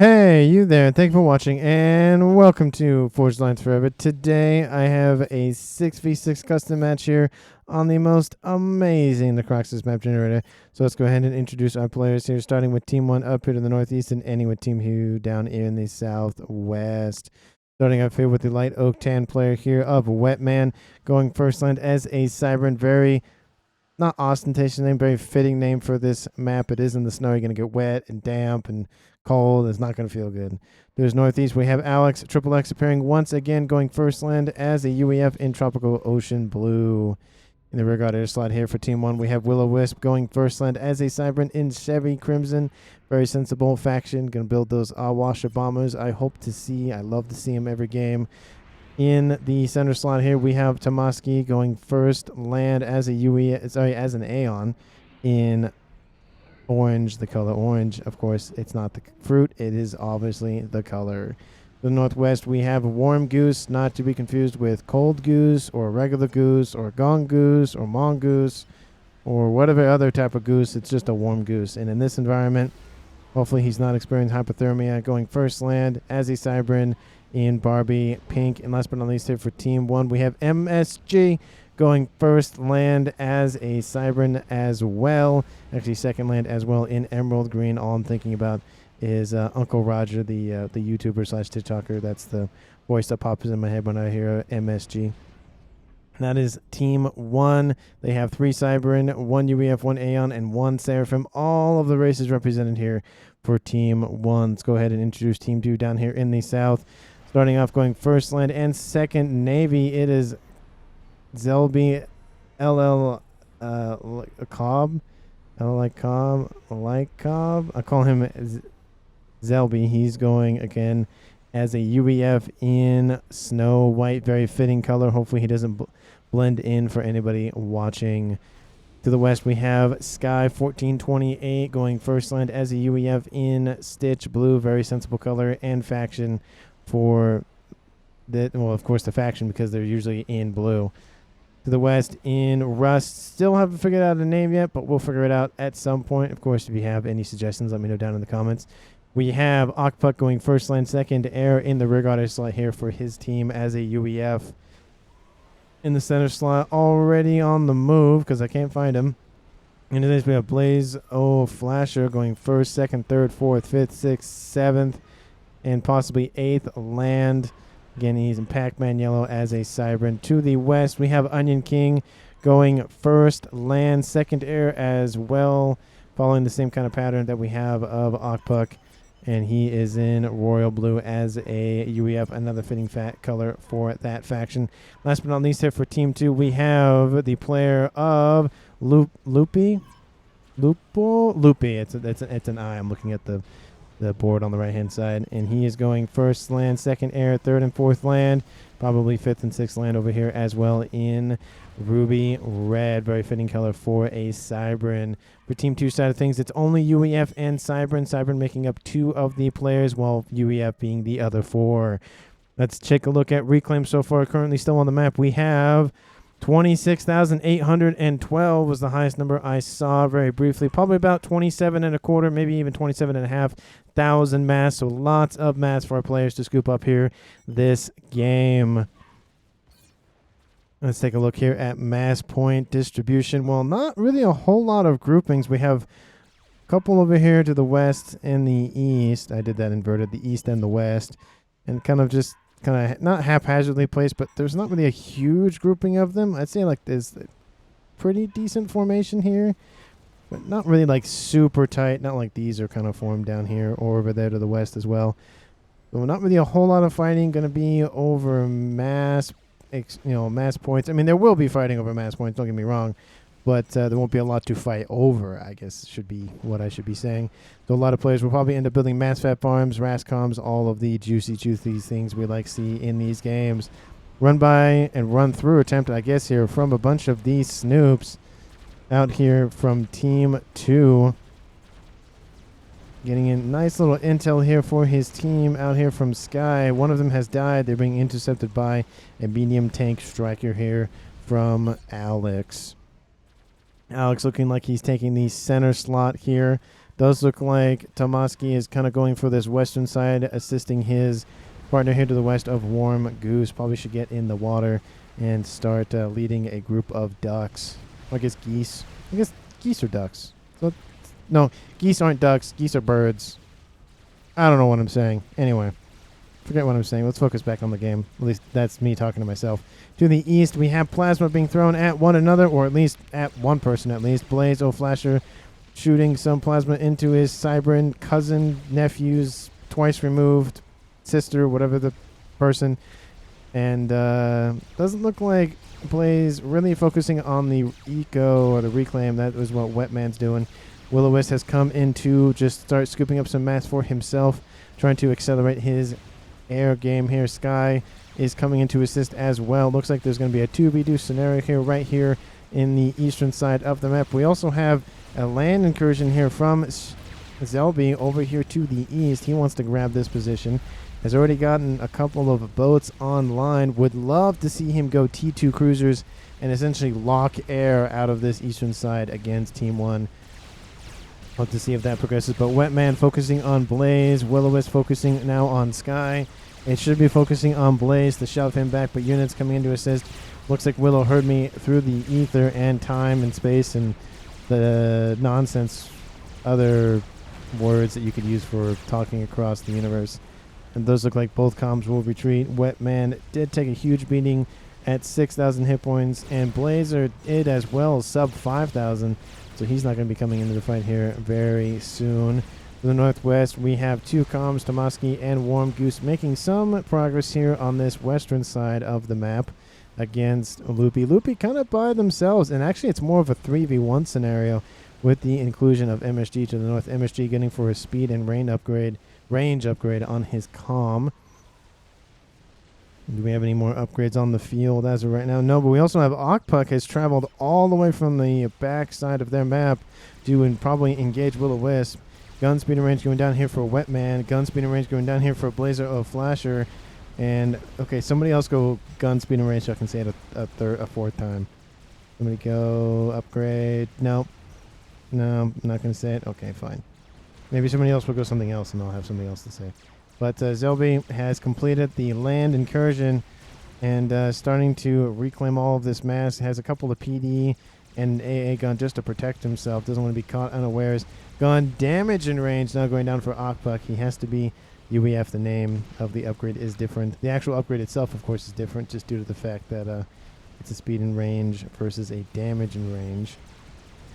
Hey, you there. Thank you for watching and welcome to Forged Lines Forever. Today I have a 6v6 custom match here on the most amazing Necroxus map generator. So let's go ahead and introduce our players here, starting with Team 1 up here to the northeast and ending with Team 2 down in the southwest. Starting off here with the light oak tan player here of Wetman, going first land as a Cybran. Very not ostentatious name, very fitting name for this map. It is in the snow. You're going to get wet and damp and cold. It's not going to feel good. There's northeast. We have Alex, Triple X appearing once again, going first land as a UEF in Tropical Ocean Blue. In the rear guard air slot here for Team 1, we have Will-O-Wisp going first land as a Cybran in Chevy Crimson. Very sensible faction. Going to build those Awasha bombers. I love to see them every game. In the center slot here, we have Tomaski going first land as a as an Aeon in orange, the color orange. Of course, it's not the fruit. It is obviously the color. The northwest, we have Warm Goose, not to be confused with Cold Goose or regular goose or Gong Goose or Mongoose or whatever other type of goose. It's just a warm goose. And in this environment, hopefully he's not experiencing hypothermia. Going first land as a Cybran in Barbie Pink. And last but not least here for Team 1, we have MSG going first land as a Cybran as well. Actually, second land as well in Emerald Green. All I'm thinking about is Uncle Roger, the YouTuber slash TikToker. That's the voice that pops in my head when I hear MSG. That is Team 1. They have 3 Cybran, 1 UEF, 1 Aeon, and 1 Seraphim. All of the races represented here for Team 1. Let's go ahead and introduce Team 2 down here in the south. Starting off going first land and second Navy, it is Zelby LL Cobb. Cobb. I call him Zelby. He's going again as a UEF in snow white. Very fitting color. Hopefully he doesn't blend in for anybody watching. To the west, we have Sky 1428 going first land as a UEF in Stitch Blue. Very sensible color and faction for that. Well, of course, the faction because they're usually in blue. To the west in Rust. Still haven't figured out a name yet, but we'll figure it out at some point. Of course, if you have any suggestions, let me know down in the comments. We have Okpuk going first land, second air in the rear guard slot here for his team as a UEF. In the center slot, already on the move because I can't find him. And today we have Blaze O Flasher going first, second, third, fourth, fifth, sixth, seventh, and possibly 8th land. Again, he's in Pac-Man yellow as a Cybran. To the west, we have Onion King going first land, second air as well, following the same kind of pattern that we have of Okpuk. And he is in Royal Blue as a UEF, another fitting color for that faction. Last but not least here for Team 2, we have the player of Loopy. It's an I. I'm looking at the board on the right-hand side. And he is going first land, second air, third and fourth land, probably 5th and 6th land over here as well in Ruby Red. Very fitting color for a Cybran. For Team 2 side of things, it's only UEF and Cybran. Cybran making up 2 of the players, while UEF being the other 4. Let's take a look at Reclaim so far. Currently still on the map, we have 26,812 was the highest number I saw very briefly. Probably about 27 and a quarter, maybe even 27 and a half thousand mass. So lots of mass for our players to scoop up here this game. Let's take a look here at mass point distribution. Well, not really a whole lot of groupings. We have a couple over here to the west and the east. I did that inverted, the east and the west. And kind of not haphazardly placed, but there's not really a huge grouping of them. I'd say like there's a pretty decent formation here, but not really like super tight. Not like these are kind of formed down here or over there to the west as well. So not really a whole lot of fighting going to be over mass points. I mean, there will be fighting over mass points, don't get me wrong, but there won't be a lot to fight over, I guess should be what I should be saying. So a lot of players will probably end up building mass FAF farms, Rascoms, all of the juicy things we like to see in these games. Run by and run through attempt, I guess, here from a bunch of these snoops out here from Team 2. Getting a nice little intel here for his team out here from Sky. One of them has died. They're being intercepted by a medium tank striker here from Alex. Alex looking like he's taking the center slot here. Does look like Tomaski is kind of going for this western side, assisting his partner here to the west of Warm Goose. Probably should get in the water and start leading a group of ducks. I guess geese. I guess geese are ducks. So, no, geese aren't ducks. Geese are birds. I don't know what I'm saying. Anyway, forget what I'm saying. Let's focus back on the game. At least that's me talking to myself. To the east, we have plasma being thrown at one another, or at least at one person at least. Blaze O'Flasher shooting some plasma into his Cybran cousin, nephews, twice removed, sister, whatever the person. And doesn't look like Blaze really focusing on the eco or the reclaim. That was what Wetman's doing. Will-O-Wisp has come in to just start scooping up some mass for himself, trying to accelerate his air game here. Sky is coming in to assist as well. Looks like there's going to be a 2v2 scenario here, right here in the eastern side of the map. We also have a land incursion here from Zelby over here to the east. He wants to grab this position. Has already gotten a couple of boats online. Would love to see him go T2 cruisers and essentially lock air out of this eastern side against Team 1. Hope to see if that progresses. But Wetman focusing on Blaze. Will-O-Wisp focusing now on Sky. It should be focusing on Blaze to shove him back, but units coming in to assist. Looks like Willow heard me through the ether and time and space and the nonsense other words that you could use for talking across the universe. And those look like both comms will retreat. Wetman did take a huge beating at 6,000 hit points, and Blazer did as well, sub 5,000. So he's not going to be coming into the fight here very soon. To the northwest, we have two comms, Tomaski and Warm Goose, making some progress here on this western side of the map against Loopy. Loopy kind of by themselves, and actually it's more of a 3v1 scenario with the inclusion of MSG to the north. MSG getting for his speed and range upgrade on his comm. Do we have any more upgrades on the field as of right now? No, but we also have Okpuck has traveled all the way from the back side of their map to probably engage Will-O-Wisp. Gun speed and range going down here for Wetman. Gun speed and range going down here for Blazer O'Flasher. And, okay, somebody else go gun speed and range so I can say it a fourth time. Somebody go upgrade. No, I'm not going to say it. Okay, fine. Maybe somebody else will go something else and I'll have something else to say. But Zelby has completed the land incursion and starting to reclaim all of this mass. Has a couple of PD and AA gun just to protect himself. Doesn't want to be caught unawares. Gun damage and range now going down for Okpuck. He has to be UEF. The name of the upgrade is different. The actual upgrade itself, of course, is different just due to the fact that it's a speed and range versus a damage and range.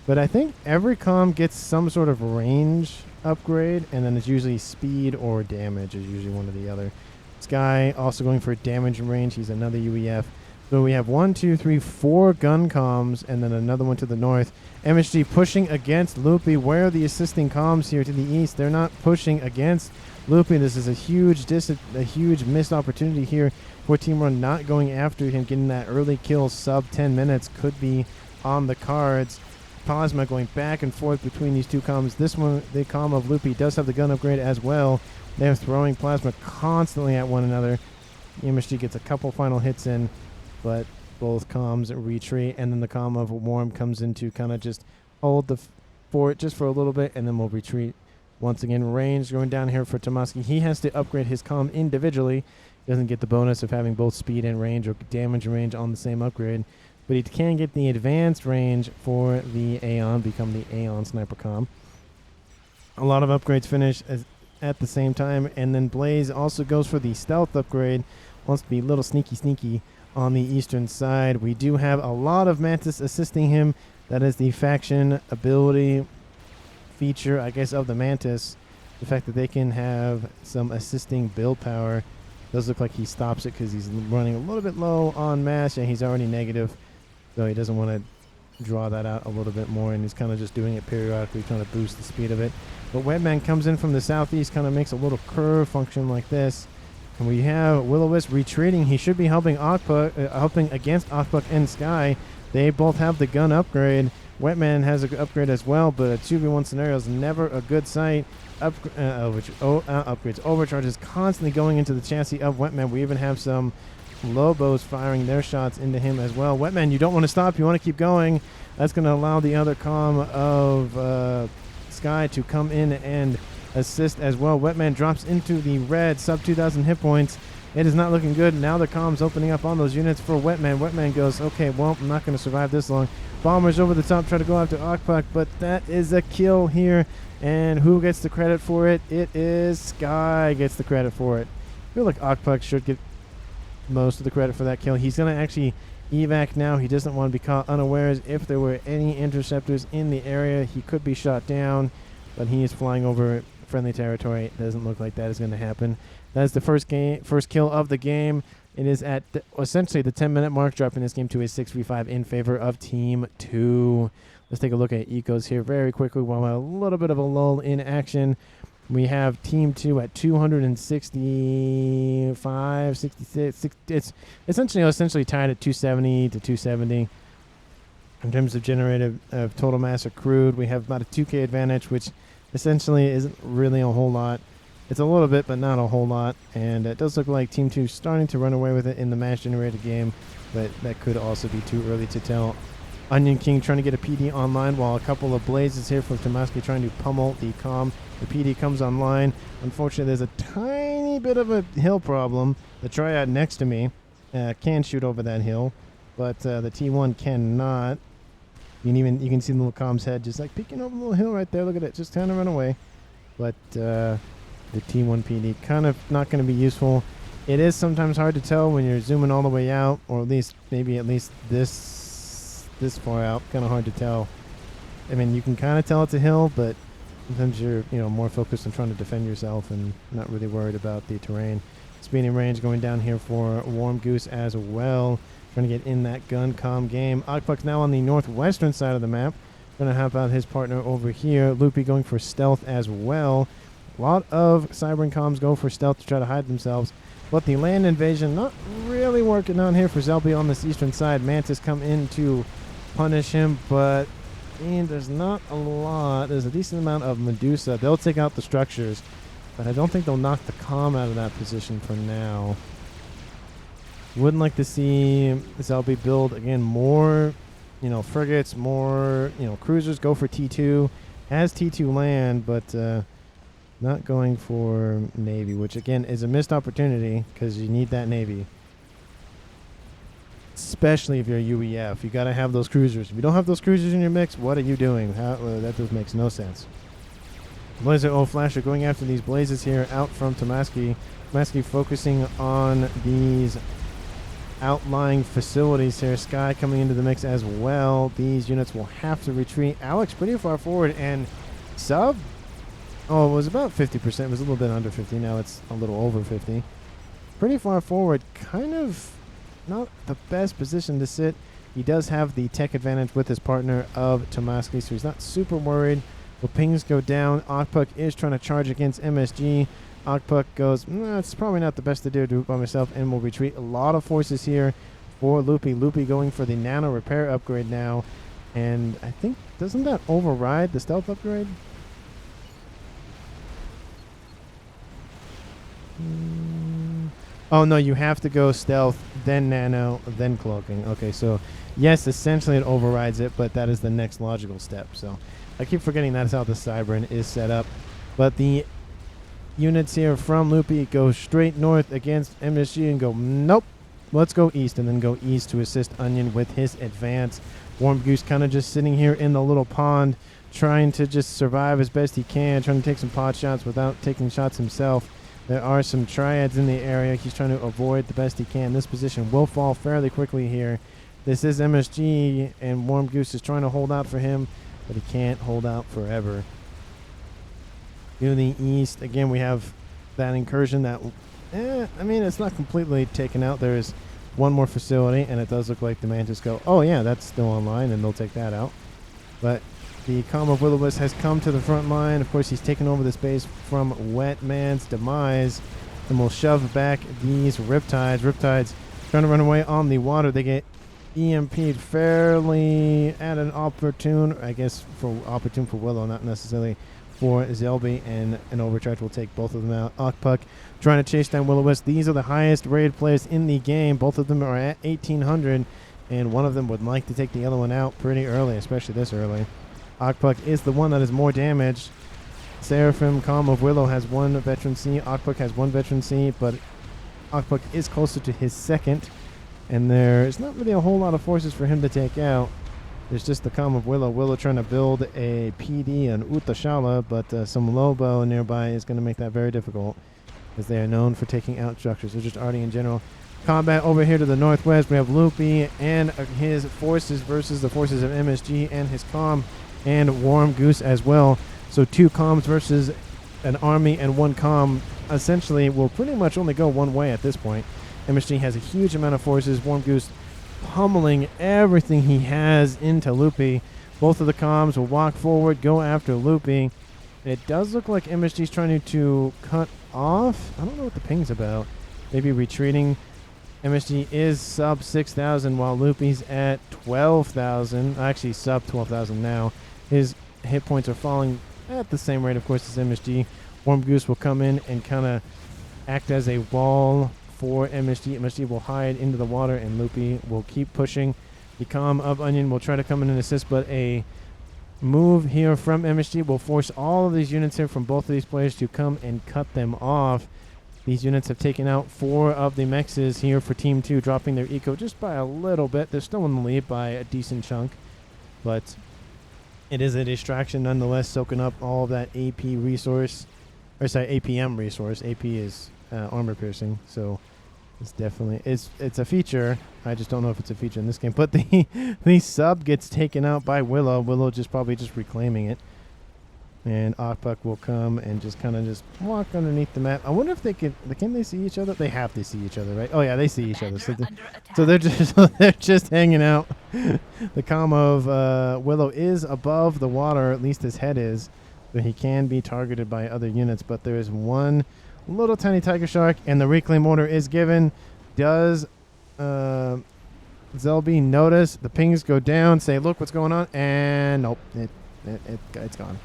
But I think every comm gets some sort of range upgrade, and then it's usually speed or damage is usually one or the other. Sky also going for damage and range. He's another UEF. So we have 1, 2, 3, 4 gun comms, and then another one to the north. MSG pushing against Loopy. Where are the assisting comms here to the east? They're not pushing against Loopy. This is a huge missed opportunity here for Team Run not going after him. Getting that early kill sub 10 minutes could be on the cards. Plasma going back and forth between these two comms. This one, the comm of Loopy, does have the gun upgrade as well. They're throwing plasma constantly at one another. The MSG gets a couple final hits in, but both comms retreat, and then the comm of Warm comes in to kind of just hold the fort just for a little bit, and then we'll retreat. Once again, range going down here for Tomaski. He has to upgrade his comm individually. He doesn't get the bonus of having both speed and range or damage and range on the same upgrade. But he can get the advanced range for the Aeon, become the Aeon sniper comm. A lot of upgrades finish at the same time, and then Blaze also goes for the stealth upgrade. Wants to be a little sneaky on the eastern side. We do have a lot of Mantis assisting him. That is the faction ability feature, I guess, of the Mantis. The fact that they can have some assisting build power. Does look like he stops it because he's running a little bit low on mass. Yeah, he's already negative. So he doesn't want to draw that out a little bit more, and he's kind of just doing it periodically, trying to boost the speed of it. But Wetman comes in from the southeast, kind of makes a little curve function like this. And we have Will-O-Wisp retreating. He should be helping helping against Okpuck and Sky. They both have the gun upgrade. Wetman has an upgrade as well, but a 2v1 scenario is never a good sight. Upgrades. Overcharges constantly going into the chassis of Wetman. We even have some Lobos firing their shots into him as well. Wetman, you don't want to stop. You want to keep going. That's going to allow the other comm of Sky Sky to come in and assist as well. Wetman drops into the red, sub 2,000 hit points. It is not looking good. Now the comms opening up on those units for Wetman. Wetman goes, okay, well, I'm not going to survive this long. Bombers over the top, try to go after Okpuk, but that is a kill here. And who gets the credit for it? It is Sky gets the credit for it. I feel like Okpuk should get most of the credit for that kill. He's going to actually evac now. He doesn't want to be caught unawares. If there were any interceptors in the area, he could be shot down, but he is flying over friendly territory. It doesn't look like that is going to happen. That is the first kill of the game. It is at essentially the 10-minute mark, dropping this game to a 6v5 in favor of Team 2. Let's take a look at ecos here very quickly while a little bit of a lull in action. We have Team 2 at 265, 66. It's essentially tied at 270 to 270. In terms of generated total mass accrued, we have about a 2K advantage, which essentially isn't really a whole lot. It's a little bit, but not a whole lot. And it does look like Team 2 is starting to run away with it in the mass generated game, but that could also be too early to tell. Onion King trying to get a PD online while a couple of blazes here from Tomaski trying to pummel the comm. The PD comes online. Unfortunately, there's a tiny bit of a hill problem. The Triad next to me can shoot over that hill, but the T1 cannot. You can see the little comm's head just like peeking over the little hill right there. Look at it, just trying to run away. But the T1 PD kind of not going to be useful. It is sometimes hard to tell when you're zooming all the way out, or at least this far out. Kind of hard to tell. I mean, you can kind of tell it's a hill, but sometimes you're more focused on trying to defend yourself and not really worried about the terrain. Speeding range going down here for Warm Goose as well. Trying to get in that gun comm game. Okpuk's now on the northwestern side of the map. Going to help out his partner over here. Loopy going for stealth as well. A lot of Cybern comms go for stealth to try to hide themselves. But the land invasion not really working out here for Zelby on this eastern side. Mantis come in to punish him, but there's not a lot. There's a decent amount of Medusa. They'll take out the structures, but I don't think they'll knock the comm out of that position for now. Wouldn't like to see Zelby build again more, frigates, more, cruisers. Go for T2. Has T2 land, but not going for Navy, which again is a missed opportunity because you need that Navy. Especially if you're a UEF. You got to have those cruisers. If you don't have those cruisers in your mix, what are you doing? That just makes no sense. Blazer Flasher going after these blazes here out from Tomaski. Tomaski focusing on these outlying facilities here. Sky coming into the mix as well. These units will have to retreat. Alex pretty far forward, and sub, it was about 50%. It was a little bit under 50. Now it's a little over 50. Pretty far forward. Kind of not the best position to sit. He does have the tech advantage with his partner of Tomaski, so he's not super worried. Will pings go down. Okpuk is trying to charge against MSG. Okpuk goes, it's probably not the best idea to do it by myself, and will retreat. A lot of forces here for Loopy. Loopy going for the nano repair upgrade now. And I think, doesn't that override the stealth upgrade? Oh, no, you have to go stealth, then nano, then cloaking. Okay, so yes, essentially it overrides it, but that is the next logical step. So I keep forgetting that's how the Cybern is set up. But the units here from Loopy go straight north against MSG and go, nope, let's go east, and then go east to assist Onion with his advance. Warm Goose kind of just sitting here in the little pond, trying to just survive as best he can, trying to take some pot shots without taking shots himself. There are some triads in the area. He's trying to avoid the best he can. This position will fall fairly quickly here. This is MSG, and Warm Goose is trying to hold out for him, but he can't hold out forever. To the east, again, we have that incursion that, it's not completely taken out. There is one more facility, and it does look like the Mantis go, oh yeah, that's still online, and they'll take that out. But the Calm of Will-O-Wisp has come to the front line. Of course, he's taken over the space from Wetman's demise, and will shove back these Riptides. Riptides trying to run away on the water. They get EMP'd fairly at an opportune, opportune for Willow, not necessarily for Zelby, and an overcharge will take both of them out. Okpuk trying to chase down Will-O-Wisp. These are the highest rated players in the game. Both of them are at 1,800, and one of them would like to take the other one out pretty early, especially this early. Okpuk is the one that is more damaged. Seraphim, Calm of Willow has 1 veteran C. Okpuk has 1 veteran C, but Okpuk is closer to his second. And there's not really a whole lot of forces for him to take out. There's just the Calm of Willow. Willow trying to build a PD and Utashala, but some Lobo nearby is going to make that very difficult, as they are known for taking out structures. They're just already in general. Combat over here to the northwest. We have Loopy and his forces versus the forces of MSG and his Calm and Warm Goose as well. So 2 Calms versus an army and 1 Calm essentially will pretty much only go one way at this point. MSG has a huge amount of forces. Warm Goose pummeling everything he has into Loopy. Both of the Calms will walk forward, go after Loopy. It does look like MSG's trying to cut off. I don't know what the ping's about. Maybe retreating. MSG is sub 6,000 while Loopy's at 12,000. Actually, sub 12,000 now. His hit points are falling at the same rate, of course, as MSG. Warm Goose will come in and kind of act as a wall for MSG. MSG will hide into the water, and Loopy will keep pushing. The Calm of Onion will try to come in and assist, but a move here from MSG will force all of these units here from both of these players to come and cut them off. These units have taken out 4 of the Mechs here for Team 2, dropping their eco just by a little bit. They're still in the lead by a decent chunk, but it is a distraction nonetheless, soaking up all of that AP resource, or sorry, APM resource. AP is armor piercing, so it's definitely it's a feature. I just don't know if it's a feature in this game. But the sub gets taken out by Willow. Willow probably just reclaiming it. And Okpuk will come and just kind of just walk underneath the map. I wonder if they can they see each other? They have to see each other, right? Oh yeah, they see each other. So they're just hanging out. The Calm of Willow is above the water, at least his head is, so he can be targeted by other units. But there is one little tiny tiger shark, and the reclaim order is given. Does Zelby notice? The pings go down. Say, look what's going on, and nope, it's gone.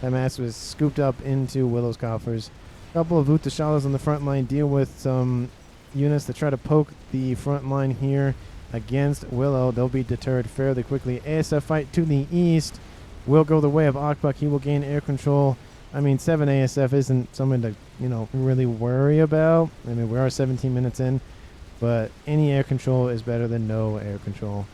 That mass was scooped up into Willow's coffers. A couple of Utashalas on the front line deal with some units that try to poke the front line here against Willow. They'll be deterred fairly quickly. ASF fight to the east will go the way of Okpuk. He will gain air control. I mean, 7 ASF isn't something to, really worry about. I mean, we are 17 minutes in, but any air control is better than no air control.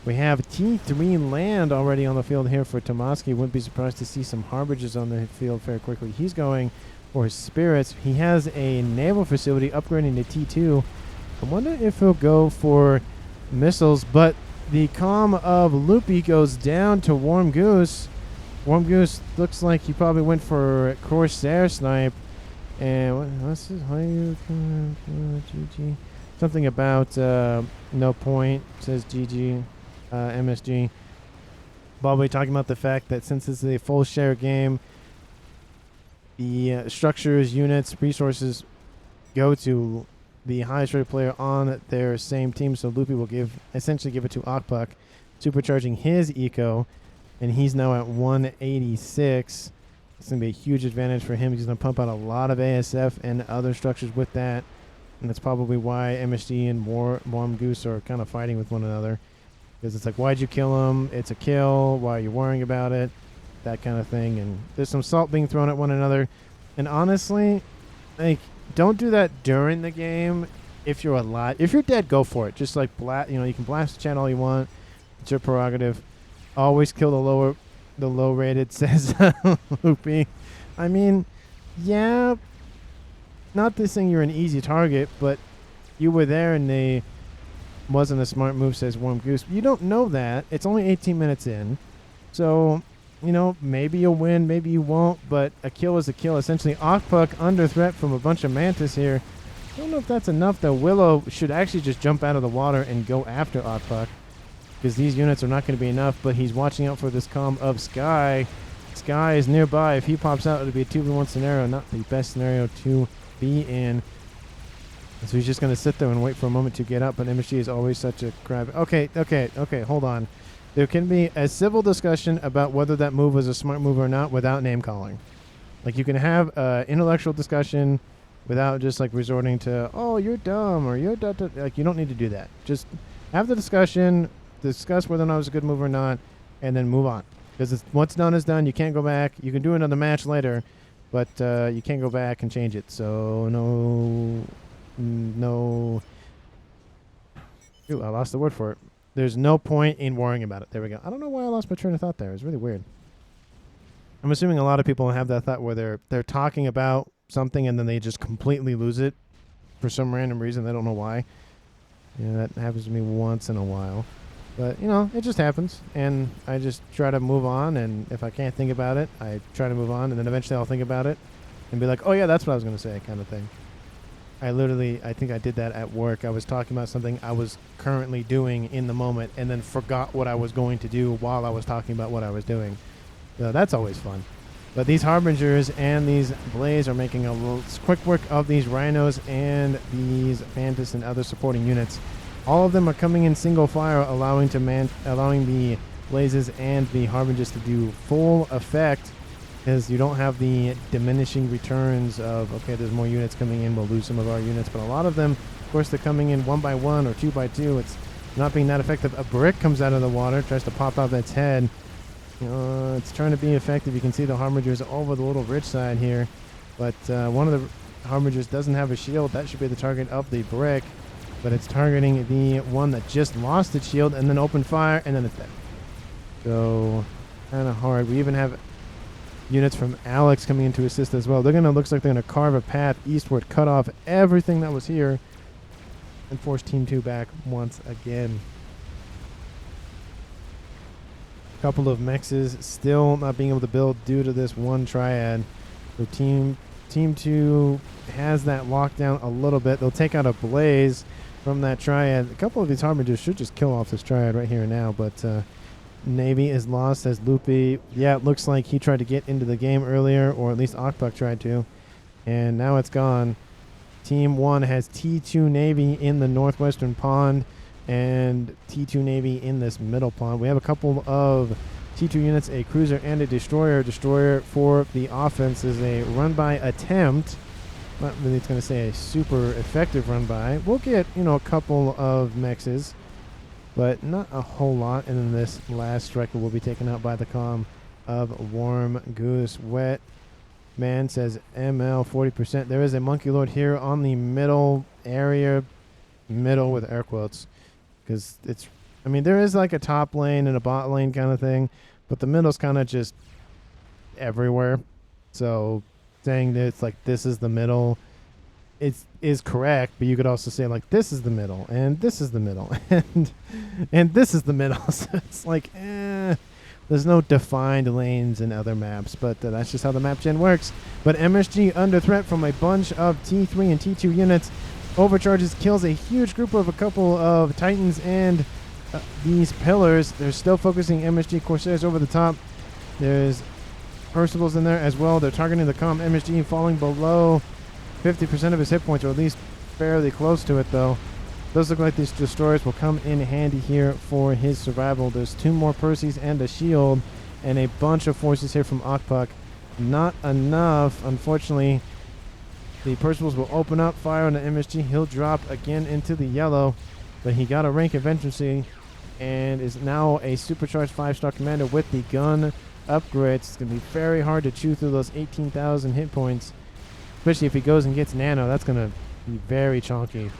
We have T3 land already on the field here for Tomasky. Wouldn't be surprised to see some Harbingers on the field very quickly. He's going for his spirits. He has a naval facility upgrading to T2. I wonder if he'll go for missiles, but the Calm of Loopy goes down to Warm Goose. Warm Goose looks like he probably went for Corsair Snipe. And what's his GG? Something about no point, says GG. MSG. Probably talking about the fact that since this is a full share game, the structures, units, resources go to the highest rated player on their same team. So Loopy will essentially give it to Okpuk, supercharging his eco, and he's now at 186. It's going to be a huge advantage for him. He's going to pump out a lot of ASF and other structures with that, and that's probably why MSG and Warm Goose are kind of fighting with one another. Because it's like, why'd you kill him? It's a kill. Why are you worrying about it? That kind of thing. And there's some salt being thrown at one another. And honestly, don't do that during the game if you're alive. If you're dead, go for it. Just like, you can blast the chat all you want. It's your prerogative. Always kill the low rated, says Loopy. I mean, yeah, not this thing you're an easy target, but you were there and they wasn't a smart move, says Warm Goose. You don't know that. It's only 18 minutes in. So, maybe you'll win, maybe you won't, but a kill is a kill. Essentially, Okpuk under threat from a bunch of Mantis here. I don't know if that's enough, though. Willow should actually just jump out of the water and go after Okpuk, because these units are not going to be enough, but he's watching out for this Calm of Sky. Sky is nearby. If he pops out, it'll be a 2v1 scenario, not the best scenario to be in. So he's just going to sit there and wait for a moment to get up, but MSG is always such a crab. Okay, hold on. There can be a civil discussion about whether that move was a smart move or not without name calling. Like, you can have an intellectual discussion without just, resorting to, oh, you're dumb, or you're da. Like, you don't need to do that. Just have the discussion, discuss whether or not it was a good move or not, and then move on. Because what's done is done. You can't go back. You can do another match later, but you can't go back and change it. So no. Ooh, I lost the word for it. There's no point in worrying about it. There we go. I don't know why I lost my train of thought there. It's really weird. I'm assuming a lot of people have that thought where they're talking about something and then they just completely lose it for some random reason. They don't know why. Yeah, that happens to me once in a while. But, you know, it just happens. And I just try to move on. And if I can't think about it, I try to move on. And then eventually I'll think about it and be like, oh, yeah, that's what I was going to say, kind of thing. I think I did that at work. I was talking about something I was currently doing in the moment and then forgot what I was going to do while I was talking about what I was doing. So that's always fun. But these Harbingers and these Blaze are making a little quick work of these Rhinos and these Mantis and other supporting units. All of them are coming in single fire, allowing the Blazes and the Harbingers to do full effect, because you don't have the diminishing returns of, okay, there's more units coming in, we'll lose some of our units. But a lot of them, of course, they're coming in 1 by 1 or 2 by 2. It's not being that effective. A brick comes out of the water, tries to pop out its head. It's trying to be effective. You can see the Harbingers over the little ridge side here. But one of the Harbingers doesn't have a shield. That should be the target of the brick. But it's targeting the one that just lost its shield and then opened fire, and then it's dead. So, kind of hard. We even have units from Alex coming in to assist as well. Looks like they're going to carve a path eastward, cut off everything that was here, and force Team 2 back once again. A couple of Mechs still not being able to build due to this one triad. So Team 2 has that lockdown a little bit. They'll take out a Blaze from that triad. A couple of these Harbingers should just kill off this triad right here and now, but Navy is lost as Loopy. Yeah, it looks like he tried to get into the game earlier, or at least Okpuk tried to, and now it's gone. Team 1 has T2 Navy in the northwestern pond and T2 Navy in this middle pond. We have a couple of T2 units, a cruiser and a destroyer. Destroyer for the offense is a run-by attempt. Not really, it's going to say a super effective run-by. We'll get, a couple of Mechs, but not a whole lot. And then this last striker will be taken out by the comm of Warm Goose. Wet Man says ML 40%. There is a Monkey Lord here on the middle area, middle with air quotes, because there is like a top lane and a bot lane kind of thing, but the middle's kind of just everywhere. So saying that it's like this is the middle is correct, but you could also say like this is the middle and this is the middle and this is the middle. So it's like there's no defined lanes in other maps, but that's just how the map gen works. But MSG under threat from a bunch of T3 and T2 units. Overcharges, kills a huge group of a couple of Titans and these pillars. They're still focusing MSG Corsairs over the top. There's Percival's in there as well. They're targeting the comm. MSG falling below 50% of his hit points, or at least fairly close to it, though. Those look like these destroyers will come in handy here for his survival. There's 2 more Percys and a shield, and a bunch of forces here from Okpuk. Not enough, unfortunately. The Percivals will open up, fire on the MSG. He'll drop again into the yellow, but he got a rank eventually and is now a supercharged 5-star commander with the gun upgrades. It's going to be very hard to chew through those 18,000 hit points, especially if he goes and gets nano. That's going to be very chunky.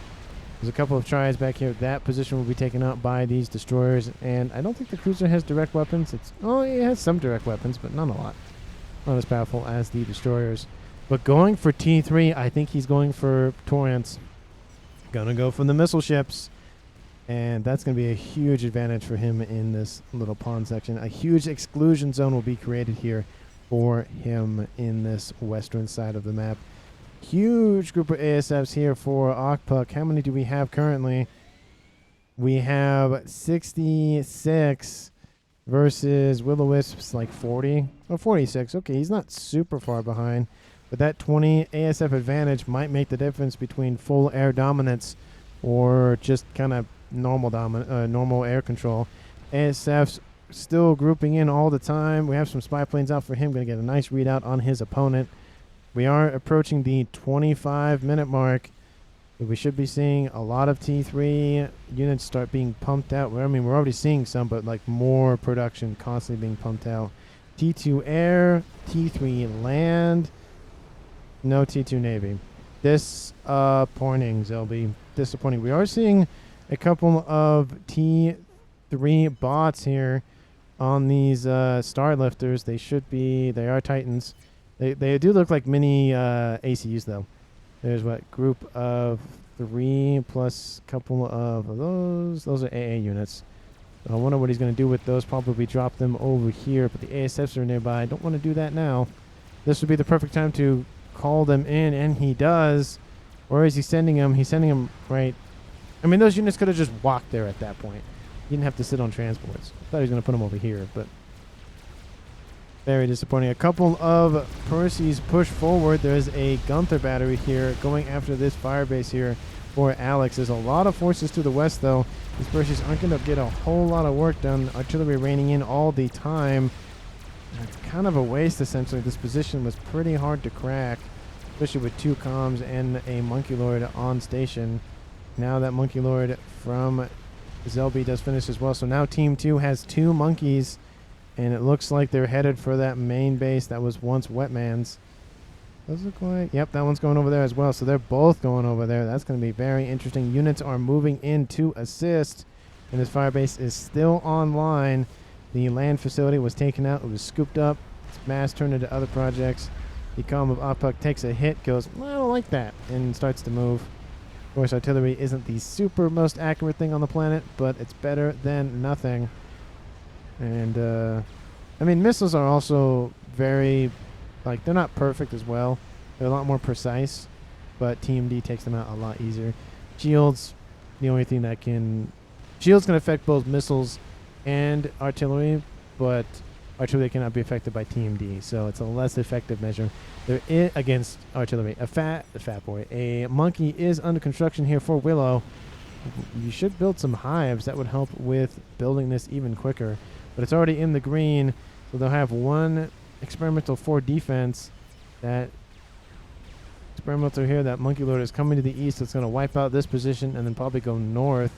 There's a couple of triads back here. That position will be taken out by these destroyers, and I don't think the cruiser has direct weapons. It has some direct weapons, but not a lot. Not as powerful as the destroyers. But going for T3, I think he's going for Torrents. Gonna go for the missile ships. And that's going to be a huge advantage for him in this little pond section. A huge exclusion zone will be created here for him in this western side of the map. Huge group of ASFs here for Okpuk. How many do we have currently? We have 66 versus Will-O-Wisps like 40. Oh, 46. Okay, he's not super far behind. But that 20 ASF advantage might make the difference between full air dominance or just kind of normal air control. ASF's still grouping in all the time. We have some spy planes out for him. Going to get a nice readout on his opponent. We are approaching the 25-minute mark. We should be seeing a lot of T3 units start being pumped out. Well, I mean, we're already seeing some, but like more production constantly being pumped out. T2 air, T3 land, no T2 navy. Disappointing, Zelby. Disappointing. We are seeing a couple of T3 bots here on these star lifters. They are Titans. They do look like mini ACUs though. There's what, group of 3 plus a couple of those. Those are AA units. So I wonder what he's going to do with those. Probably drop them over here, but the ASFs are nearby. I don't want to do that now. This would be the perfect time to call them in, and he does. Where is he sending them? He's sending them right. I mean, those units could have just walked there at that point. He didn't have to sit on transports. I thought he was going to put them over here, but very disappointing. A couple of Percy's push forward. There's a Gunther battery here going after this fire base here for Alex. There's a lot of forces to the west, though. These Percy's aren't going to get a whole lot of work done. Artillery raining in all the time. It's kind of a waste, essentially. This position was pretty hard to crack, especially with 2 comms and a Monkey Lord on station. Now that Monkey Lord from Zelby does finish as well. So now Team 2 has 2 monkeys. And it looks like they're headed for that main base that was once Wetman's. Does look like... Yep, that one's going over there as well. So they're both going over there. That's going to be very interesting. Units are moving in to assist. And this fire base is still online. The land facility was taken out. It was scooped up. It's mass turned into other projects. The column of Oppuck takes a hit, goes, well, I don't like that, and starts to move. Of course, artillery isn't the super most accurate thing on the planet, but it's better than nothing. And, I mean, missiles are also very, like, they're not perfect as well. They're a lot more precise, but TMD takes them out a lot easier. Shields, the only thing that can... Shields can affect both missiles and artillery, but artillery cannot be affected by TMD, so it's a less effective measure. There is, against artillery. A fat boy. A monkey is under construction here for Willow. You should build some hives. That would help with building this even quicker. But it's already in the green, so they'll have 1 experimental 4 defense. That experimental here, that Monkey Lord is coming to the east. It's going to wipe out this position and then probably go north.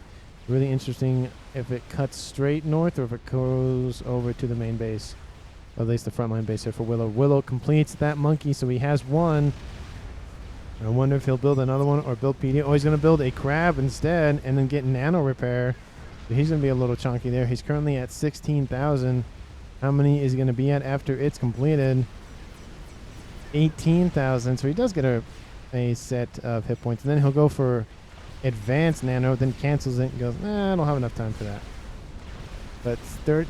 Really interesting if it cuts straight north or if it goes over to the main base. Or at least the frontline base here for Willow. Willow completes that monkey, so he has 1. I wonder if he'll build another one or build PD. Oh, he's going to build a crab instead and then get nano repair. So he's going to be a little chunky there. He's currently at 16,000. How many is he going to be at after it's completed? 18,000. So he does get a set of hit points. And then he'll go for advanced nano, then cancels it and goes, I don't have enough time for that. But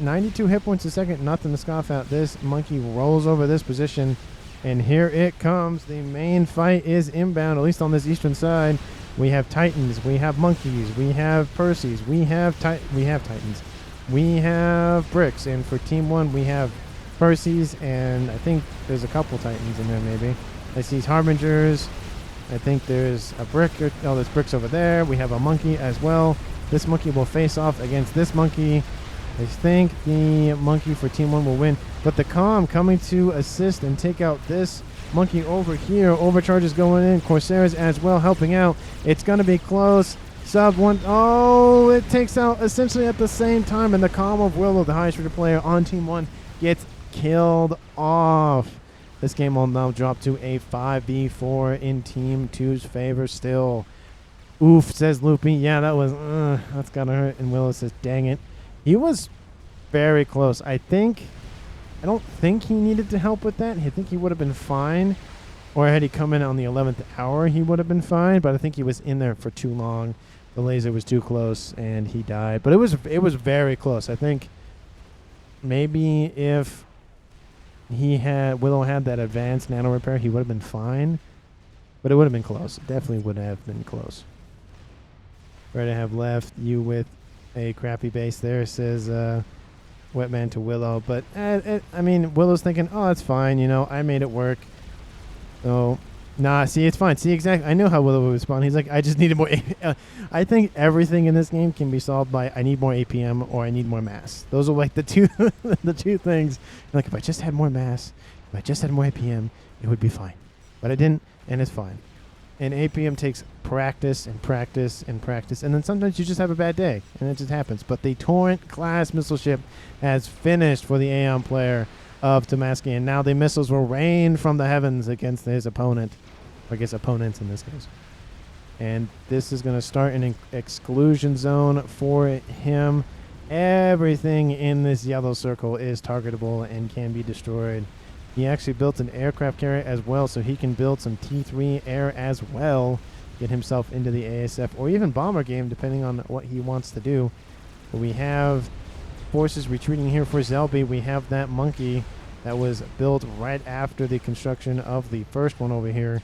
92 hit points a second, nothing to scoff at. This monkey rolls over this position. And here it comes. The main fight is inbound, at least on this eastern side. We have Titans, we have monkeys, we have Percy's, we have Titans, we have bricks, and for Team 1 we have Percy's, and I think there's a couple Titans in there maybe. I see Harbingers. I think there's a brick. Oh, there's bricks over there. We have a monkey as well. This monkey will face off against this monkey. I think the monkey for Team 1 will win. But the comm coming to assist and take out this monkey over here. Overcharges going in. Corsairs as well helping out. It's going to be close. Sub 1. Oh, it takes out essentially at the same time. And the comm of Willow, the highest rated player on Team 1, gets killed off. This game will now drop to a 5v4 in Team 2's favor still. Oof, says Loopy. Yeah, that's gotta hurt. And Willow says, dang it. He was very close. I don't think he needed to help with that. I think he would have been fine. Or had he come in on the 11th hour, he would have been fine. But I think he was in there for too long. The laser was too close, and he died. But it was very close. I think maybe if Willow had that advanced nano repair, he would have been fine. But it would have been close. It definitely would have been close. Right, I have left you with a crappy base there, says Wetman to Willow. But, I mean, Willow's thinking, oh, it's fine, I made it work. So, nah, see, it's fine. See, exactly. I know how Willow would respond. He's like, I just needed more. I think everything in this game can be solved by I need more APM or I need more mass. Those are like the two things. Like, if I just had more mass, if I just had more APM, it would be fine. But I didn't, and it's fine. And APM takes practice and practice and practice. And then sometimes you just have a bad day. And it just happens. But the Torrent class missile ship has finished for the Aeon player of Tomasky. And now the missiles will rain from the heavens against his opponent. Or I guess opponents in this case. And this is going to start an exclusion zone for him. Everything in this yellow circle is targetable and can be destroyed. He actually built an aircraft carrier as well, so he can build some T3 air as well, get himself into the ASF or even bomber game, depending on what he wants to do. But we have forces retreating here for Zelby. We have that monkey that was built right after the construction of the first one over here.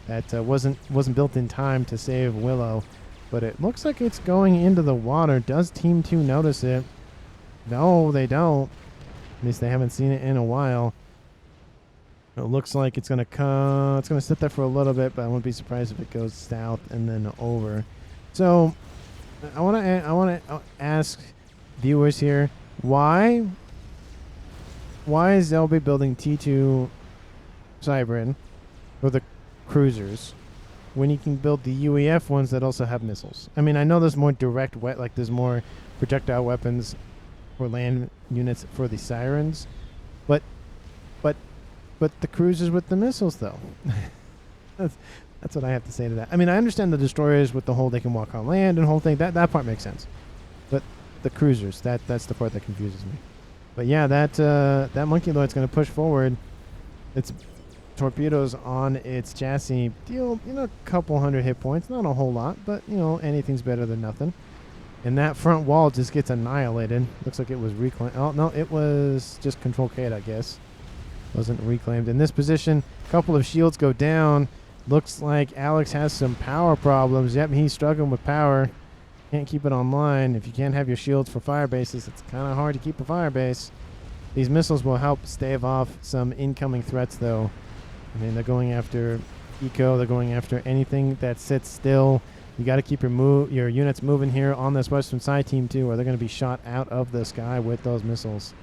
That wasn't built in time to save Willow, but it looks like it's going into the water. Does Team 2 notice it? No, they don't. At least they haven't seen it in a while. It looks like it's gonna come. It's gonna sit there for a little bit, but I wouldn't be surprised if it goes south and then over. So, I want to ask viewers here, why is Zelby building T2 Cybrid for the cruisers when you can build the UEF ones that also have missiles? I mean, I know there's more direct like there's more projectile weapons for land units for the sirens, but the cruisers with the missiles though. That's what I have to say to that. I mean, I understand the destroyers with the whole they can walk on land and whole thing. That part makes sense, but the cruisers, that's the part that confuses me. But yeah, that monkey lord's going to push forward. It's torpedoes on its chassis deal, a couple hundred hit points, not a whole lot, but anything's better than nothing. And that front wall just gets annihilated. Looks like it was reclaimed. Oh no, it was just control K, I guess. Wasn't reclaimed. In this position, a couple of shields go down. Looks like Alex has some power problems. Yep, he's struggling with power. Can't keep it online. If you can't have your shields for fire bases, it's kind of hard to keep a fire base. These missiles will help stave off some incoming threats, though. I mean, they're going after eco. They're going after anything that sits still. You got to keep your units moving here on this western side, Team 2, or they're going to be shot out of the sky with those missiles.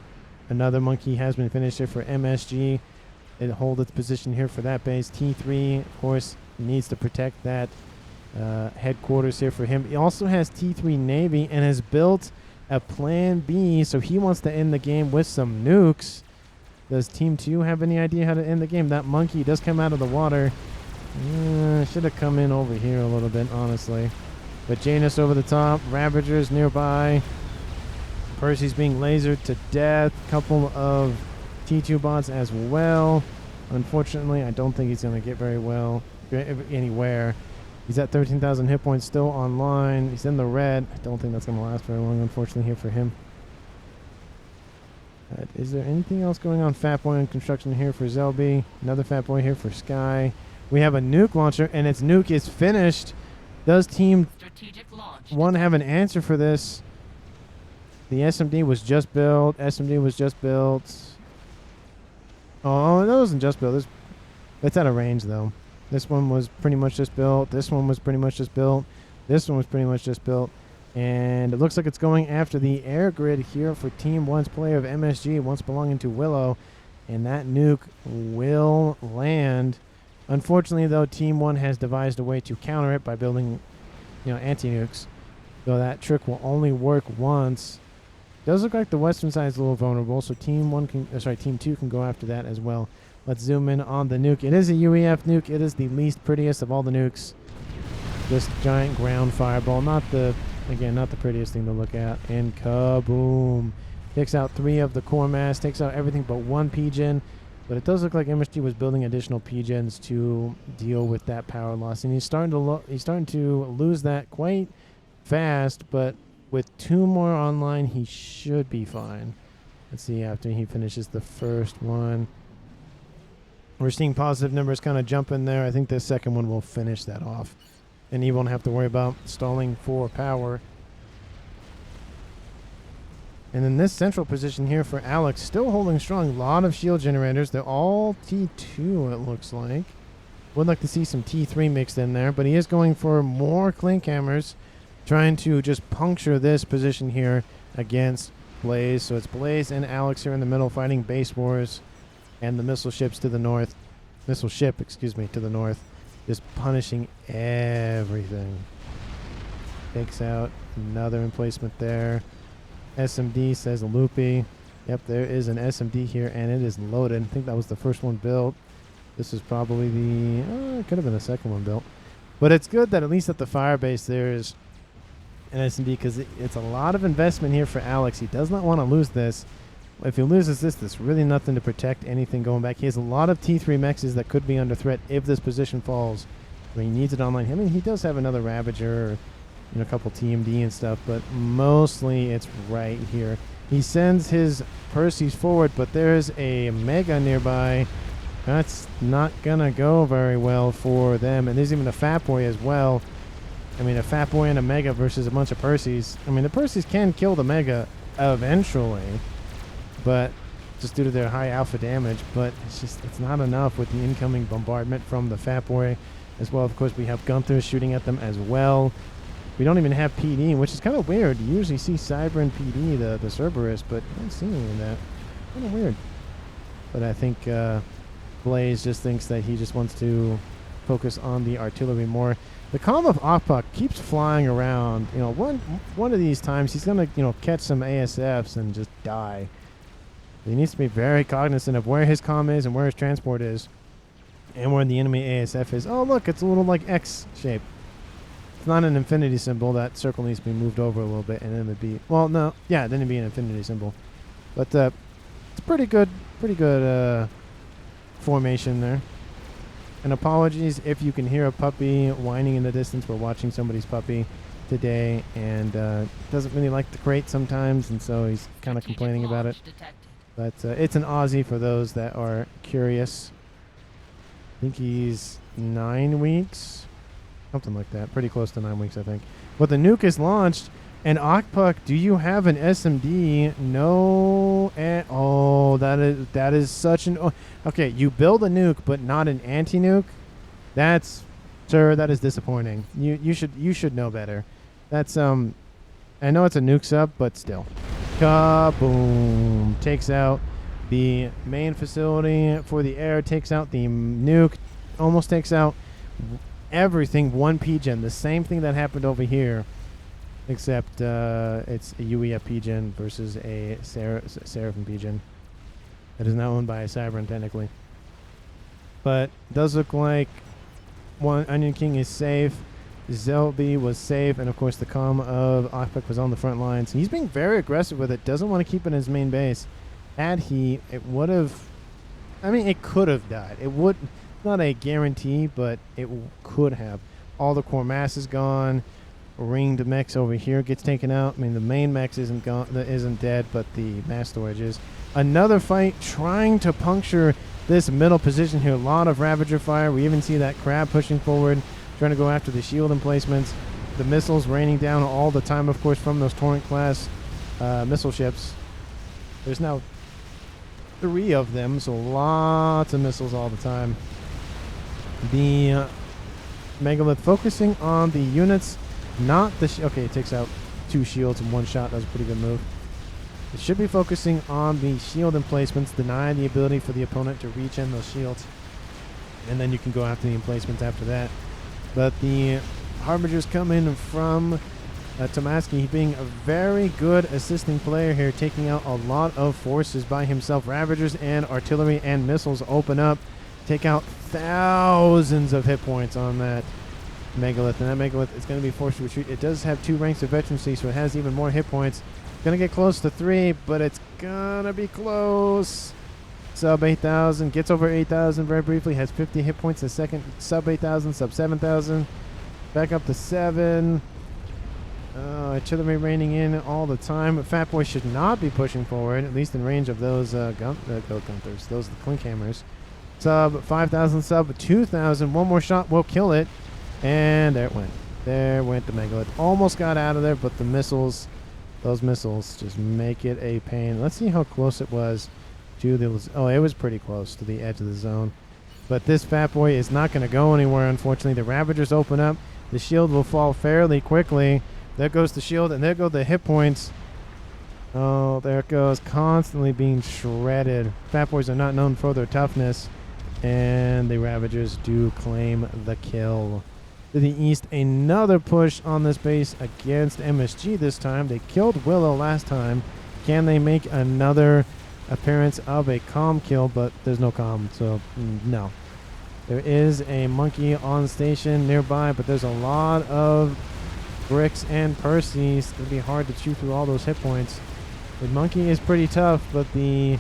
Another monkey has been finished here for MSG. It hold its position here for that base. T3, of course, needs to protect that headquarters here for him. He also has T3 Navy and has built a plan B, so he wants to end the game with some nukes. Does Team 2 have any idea how to end the game? That monkey does come out of the water. Should have come in over here a little bit, honestly. But Janus over the top. Ravagers nearby. Percy's being lasered to death. Couple of T2 bots as well. Unfortunately, I don't think he's going to get very well anywhere. He's at 13,000 hit points, still online. He's in the red. I don't think that's going to last very long, unfortunately, here for him. Is there anything else going on? Fat Boy in construction here for Zelby. Another Fat Boy here for Sky. We have a nuke launcher, and its nuke is finished. Does Team 1 have an answer for this? The SMD was just built. SMD was just built. Oh, that wasn't just built. It's out of range, though. This one was pretty much just built. This one was pretty much just built. This one was pretty much just built. And it looks like it's going after the air grid here for Team 1's player of MSG, once belonging to Willow. And that nuke will land. Unfortunately, though, Team 1 has devised a way to counter it by building, anti-nukes. So that trick will only work once. Does look like the western side is a little vulnerable, so Team 2 can go after that as well. Let's zoom in on the nuke. It is a UEF nuke. It is the least prettiest of all the nukes. This giant ground fireball, not the prettiest thing to look at. And kaboom! Takes out 3 of the core mass. Takes out everything but 1 P-gen. But it does look like MSG was building additional P-gens to deal with that power loss, and he's starting to lose that quite fast. But with 2 more online, he should be fine. Let's see after he finishes the first one. We're seeing positive numbers kind of jump in there. I think the second one will finish that off, and he won't have to worry about stalling for power. And in this central position here for Alex, still holding strong. A lot of shield generators. They're all T2, it looks like. Would like to see some T3 mixed in there, but he is going for more clink hammers, trying to just puncture this position here against Blaze. So it's Blaze and Alex here in the middle fighting base wars, and the missile ships to the north. To the north. just punishing everything. Takes out another emplacement there. SMD says loopy. Yep, there is an SMD here, and it is loaded. I think that was the first one built. This is probably the... it could have been the second one built. But it's good that at least at the fire base there is an SMD, because it's a lot of investment here for Alex. He does not want to lose this. If he loses this, there's really nothing to protect anything going back. He has a lot of T3 mexes that could be under threat if this position falls, where he needs it online. I mean, he does have another Ravager, or a couple TMD and stuff, but mostly it's right here. He sends his Perseus forward, but there's a Mega nearby. That's not gonna go very well for them. And there's even a Fat Boy as well. I mean, a Fat Boy and a Mega versus a bunch of Perseus. I mean, the Perseus can kill the Mega eventually, but just due to their high alpha damage. But it's not enough with the incoming bombardment from the Fat Boy as well. Of course, we have Gunther shooting at them as well. We don't even have PD, which is kind of weird. You usually see Cyber and PD, the Cerberus, but I don't see any of that. Kind of weird. But I think Blaze just thinks that he just wants to focus on the artillery more. The column of Akpak keeps flying around. One of these times he's gonna catch some ASFs and just die. He needs to be very cognizant of where his comm is and where his transport is, and where the enemy ASF is. Oh look, it's a little like X shape. It's not an infinity symbol. That circle needs to be moved over a little bit, and then it'd be, well, no, yeah, then it'd be an infinity symbol. But it's pretty good formation there. And apologies if you can hear a puppy whining in the distance. We're watching somebody's puppy today, and doesn't really like the crate sometimes, and so he's kind of complaining about it. But it's an Aussie for those that are curious. I think he's 9 weeks. Something like that. Pretty close to 9 weeks, I think. But the nuke is launched. And Akpak, do you have an SMD? No. Oh, that is such an... Oh, okay, you build a nuke, but not an anti-nuke? Sir, that is disappointing. You should know better. That's, I know it's a nuke sub, but still. Kaboom. Takes out the main facility for the air. Takes out the nuke. Almost takes out everything. One PGen. The same thing that happened over here. Except it's a UEF PGen versus a Seraphim PGen. That is now owned by a Cybern, technically. But it does look like one Onion King is safe. Zelby was safe. And, of course, the comm of Akpak was on the front lines. He's being very aggressive with it. Doesn't want to keep it in his main base. Had he, it would have... I mean, it could have died. It would... Not a guarantee, but it could have. All the core mass is gone. Ringed mechs over here gets taken out. I mean, the main mechs isn't dead, but the mass storage is. Another fight trying to puncture this middle position here. A lot of Ravager fire. We even see that crab pushing forward, trying to go after the shield emplacements. The missiles raining down all the time, of course, from those Torrent class missile ships. There's now 3 of them, so lots of missiles all the time. The Megalith focusing on the units. Not the... okay, it takes out 2 shields in 1 shot. That was a pretty good move. It should be focusing on the shield emplacements, deny the ability for the opponent to reach in those shields. And then you can go after the emplacements after that. But the Harbingers come in from Tomaski, being a very good assisting player here, taking out a lot of forces by himself. Ravagers and artillery and missiles open up, take out thousands of hit points on that Megalith, and that Megalith is going to be forced to retreat. It does have 2 ranks of veterancy, so it has even more hit points. Going to get close to 3, but it's going to be close. Sub 8,000, gets over 8,000 very briefly, has 50 hit points a second. Sub 8,000, sub 7,000, back up to 7. Artillery raining in all the time. Fat Boy should not be pushing forward, at least in range of those Gunthers, those Clink Hammers. Sub 5,000, sub 2,000. One more shot will kill it. And there it went. There went the Megalith. Almost got out of there, but the missiles, those missiles just make it a pain. Let's see how close it was to the... oh, it was pretty close to the edge of the zone. But this Fat Boy is not going to go anywhere, unfortunately. The Ravagers open up. The shield will fall fairly quickly. There goes the shield, and there go the hit points. Oh, there it goes. Constantly being shredded. Fat Boys are not known for their toughness. And the Ravagers do claim the kill. To the east, another push on this base against MSG this time. They killed Willow last time. Can they make another appearance of a calm kill? But there's no calm, so no. There is a monkey on station nearby, but there's a lot of bricks and Percy's. It's going to be hard to chew through all those hit points. The monkey is pretty tough, but the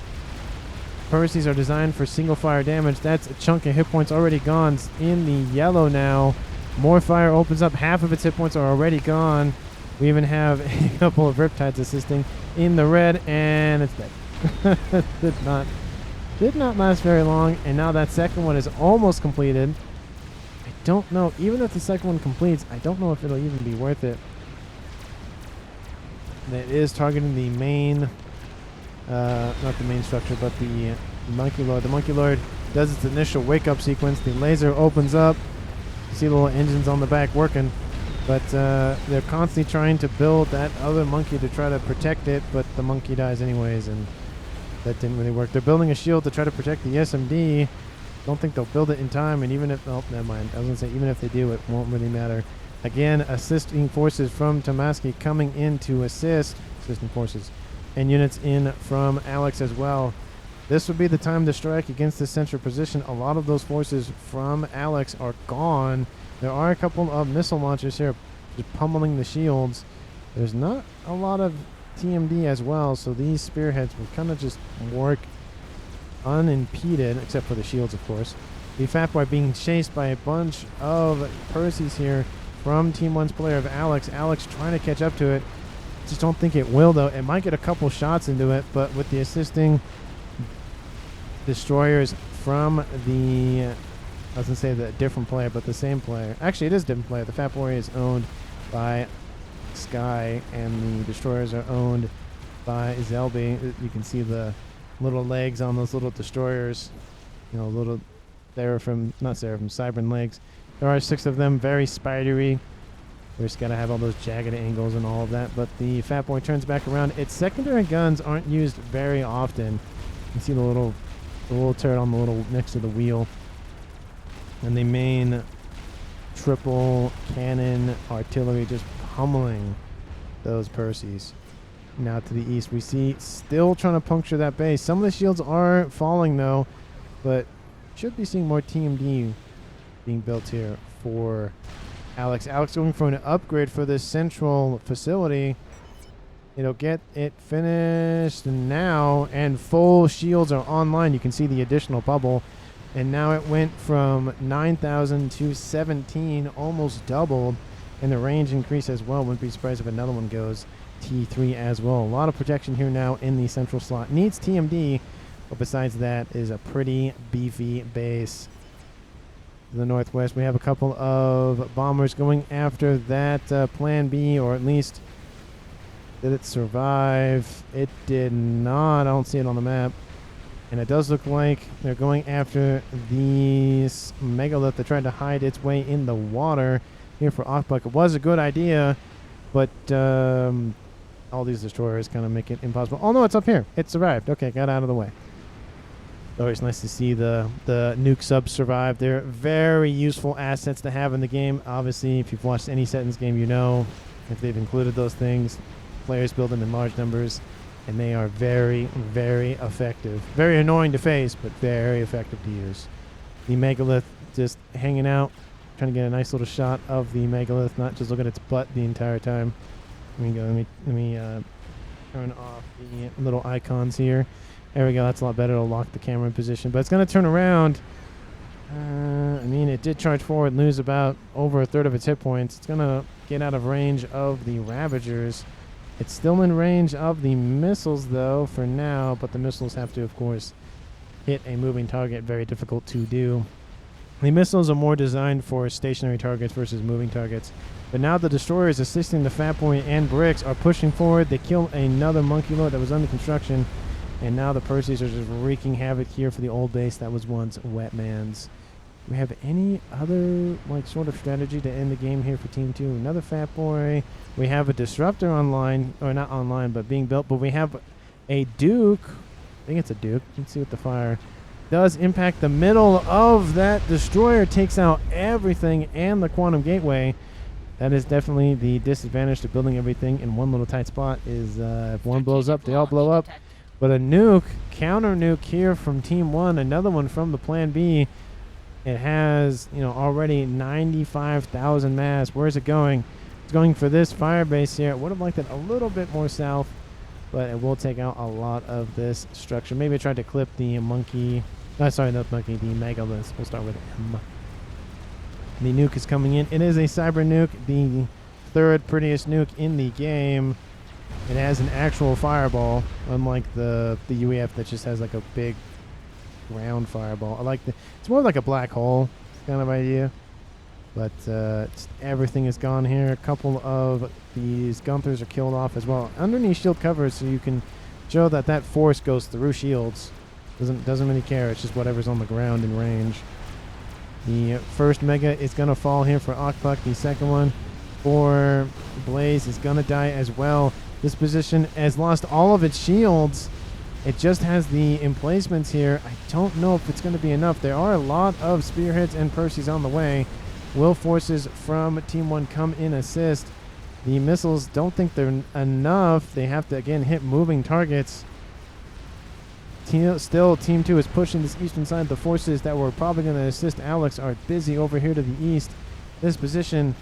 Percy's are designed for single fire damage. That's a chunk of hit points already gone. It's in the yellow now. More fire opens up. Half of its hit points are already gone. We even have a couple of Riptides assisting in the red, and it's dead. Did not last very long, and now that second one is almost completed. I don't know. Even if the second one completes, I don't know if it'll even be worth it. It is targeting the main, not the main structure, but the Monkey Lord. The Monkey Lord does its initial wake-up sequence. The laser opens up. You see the little engines on the back working, but they're constantly trying to build that other monkey to try to protect it, but the monkey dies anyways, and that didn't really work. They're building a shield to try to protect the SMD. Don't think they'll build it in time, and even if, oh, never mind. I was going to say, even if they do, it won't really matter. Again, assisting forces from Tomaski coming in to assist, assisting forces, and units in from Alex as well. This would be the time to strike against the central position. A lot of those forces from Alex are gone. There are a couple of missile launchers here just pummeling the shields. There's not a lot of TMD as well, so these spearheads will kind of just work unimpeded, except for the shields, of course. The Fat Boy being chased by a bunch of Percy's here from Team 1's player of Alex. Alex trying to catch up to it. Just don't think it will, though. It might get a couple shots into it, but with the assisting destroyers from the, I was going to say the different player, but the same player. Actually, it is a different player. The Fat Boy is owned by Sky, and the destroyers are owned by Zelby. You can see the little legs on those little destroyers. You know, little Seraphim, not Seraphim, Cybern legs. There are 6 of them, very spidery. We just got to have all those jagged angles and all of that. But the Fat Boy turns back around. Its secondary guns aren't used very often. You can see the little turret on the little next to the wheel. And the main triple cannon artillery just pummeling those Percy's. Now to the east, we see still trying to puncture that base. Some of the shields are falling though, but should be seeing more TMD being built here for Alex. Alex going for an upgrade for this central facility. It'll get it finished now, and full shields are online. You can see the additional bubble, and now it went from 9,000 to 17, almost doubled, and the range increase as well. Wouldn't be surprised if another one goes T3 as well. A lot of protection here now in the central slot. Needs TMD, but besides that is a pretty beefy base. To the northwest, we have a couple of bombers going after that plan B, or at least did it survive? It did not. I don't see it on the map. And it does look like they're going after these megalith that tried to hide its way in the water here for Ockbuck. It was a good idea, but all these destroyers kind of make it impossible. Oh no, it's up here. It survived. Okay, got out of the way. Always nice to see the nuke subs survive. They're very useful assets to have in the game. Obviously, if you've watched any Settings game, you know if they've included those things. Players build them in large numbers, and they are very, very effective. Very annoying to face, but very effective to use. The megalith just hanging out, trying to get a nice little shot of the megalith, not just look at its butt the entire time. Let me turn off the little icons here. There we go. That's a lot better. It'll lock the camera in position, but it's going to turn around. I mean, it did charge forward, lose about over a third of its hit points. It's going to get out of range of the Ravagers. It's still in range of the missiles, though, for now, but the missiles have to, of course, hit a moving target. Very difficult to do. The missiles are more designed for stationary targets versus moving targets. But now the destroyers assisting the Fat Boy and Bricks are pushing forward. They kill another Monkey Lord that was under construction. And now the Percy's are just wreaking havoc here for the old base that was once Wetman's. Do we have any other sort of strategy to end the game here for Team 2? Another Fat Boy. We have a Disruptor online, or not online, but being built. But we have a Duke. I think it's a Duke. Let's see what the fire does impact the middle of that destroyer, takes out everything and the quantum gateway. That is definitely the disadvantage to building everything in one little tight spot is if one blows up, they all blow up. But a nuke, counter nuke here from Team 1, another one from the Plan B. It has, already 95,000 mass. Where's it going? It's going for this fire base here. I would have liked it a little bit more south, but it will take out a lot of this structure. Maybe I tried to clip the monkey. Sorry, not monkey, the megalith. We'll start with M. The nuke is coming in. It is a cyber nuke, the third prettiest nuke in the game. It has an actual fireball, unlike the UEF that just has like a big round fireball. I like it's more like a black hole kind of idea. But everything is gone here. A couple of these Gunthers are killed off as well. Underneath shield covers, so you can show that force goes through shields. Doesn't really care. It's just whatever's on the ground in range. The first Mega is going to fall here for Okpuk. The second one for Blaze is going to die as well. This position has lost all of its shields. It just has the emplacements here. I don't know if it's going to be enough. There are a lot of Spearheads and Percys on the way. Will forces from Team 1 come in assist? The missiles don't think they're enough. They have to, again, hit moving targets. Still, Team 2 is pushing this eastern side. The forces that were probably going to assist Alex are busy over here to the east. This position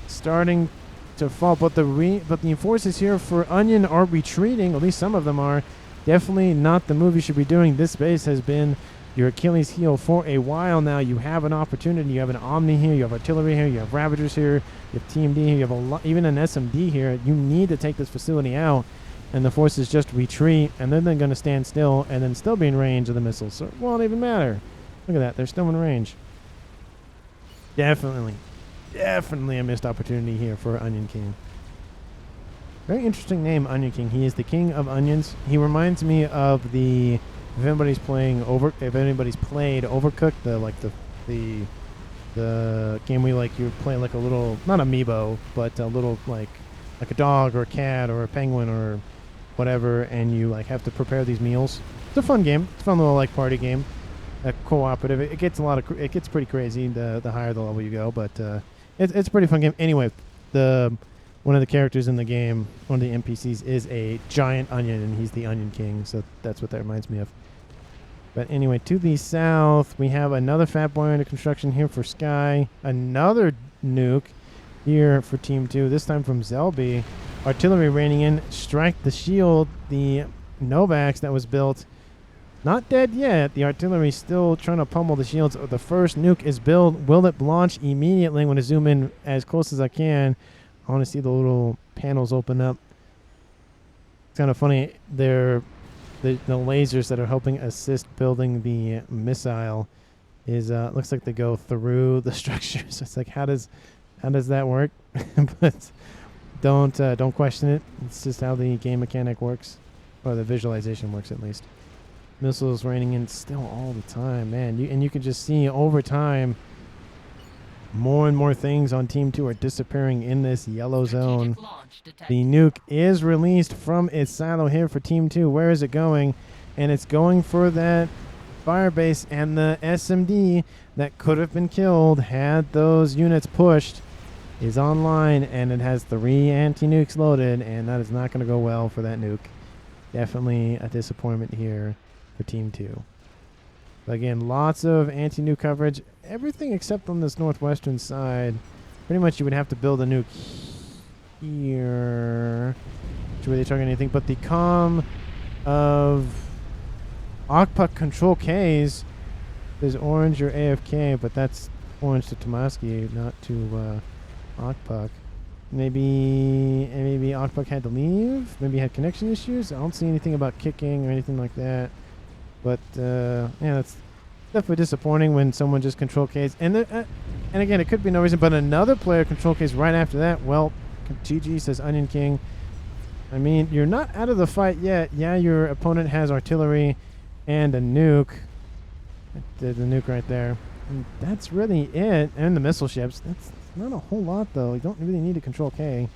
starting to fall, but the forces here for Onion are retreating. At least some of them are. Definitely not the move you should be doing. This base has been your Achilles heel for a while now. You have an opportunity. You have an Omni here. You have artillery here. You have Ravagers here. You have Team D here. You have even an SMD here. You need to take this facility out. And the forces just retreat, and then they're going to stand still and then still be in range of the missiles. So it won't even matter. Look at that. They're still in range. Definitely a missed opportunity here for Onion King. Very interesting name, Onion King. He is the king of onions. He reminds me of if anybody's played Overcooked, the game where you're playing like a little, not amiibo, but a little like a dog or a cat or a penguin or whatever, and you have to prepare these meals. It's a fun game. It's a fun little party game. Cooperative. It gets it gets pretty crazy the higher the level you go, but it's a pretty fun game. Anyway, one of the characters in the game, one of the NPCs, is a giant onion, and he's the Onion King, so that's what that reminds me of. But anyway, to the south, we have another Fat Boy under construction here for Sky. Another nuke here for Team 2, this time from Zelby. Artillery raining in. Strike the shield. The Novax that was built, not dead yet. The artillery still trying to pummel the shields. The first nuke is built. Will it launch immediately? I'm going to zoom in as close as I can. I want to see the little panels open up. It's kind of funny. The lasers that are helping assist building the missile is looks like they go through the structure. So it's like, how does that work? But don't question it. It's just how the game mechanic works, or the visualization works at least. Missiles raining in still all the time, man. You can just see over time, more and more things on Team 2 are disappearing in this yellow zone. The nuke is released from its silo here for Team 2. Where is it going? And it's going for that firebase, and the SMD that could have been killed had those units pushed is online, and it has 3 anti-nukes loaded, and that is not going to go well for that nuke. Definitely a disappointment here for Team 2. But again, lots of anti-nuke coverage. Everything except on this northwestern side. Pretty much you would have to build a nuke here to really target anything. But the comm of Okpuk control Ks is orange or AFK, but that's orange to Tomaski, not to Okpuk. Maybe Okpuk had to leave. Maybe he had connection issues. I don't see anything about kicking or anything like that. But yeah, that's definitely disappointing when someone just control Ks. And again, it could be no reason, but another player control Ks right after that. Well, GG, says Onion King. I mean, you're not out of the fight yet. Yeah, your opponent has artillery and a nuke. The nuke right there. And that's really it. And the missile ships. That's not a whole lot, though. You don't really need to control K.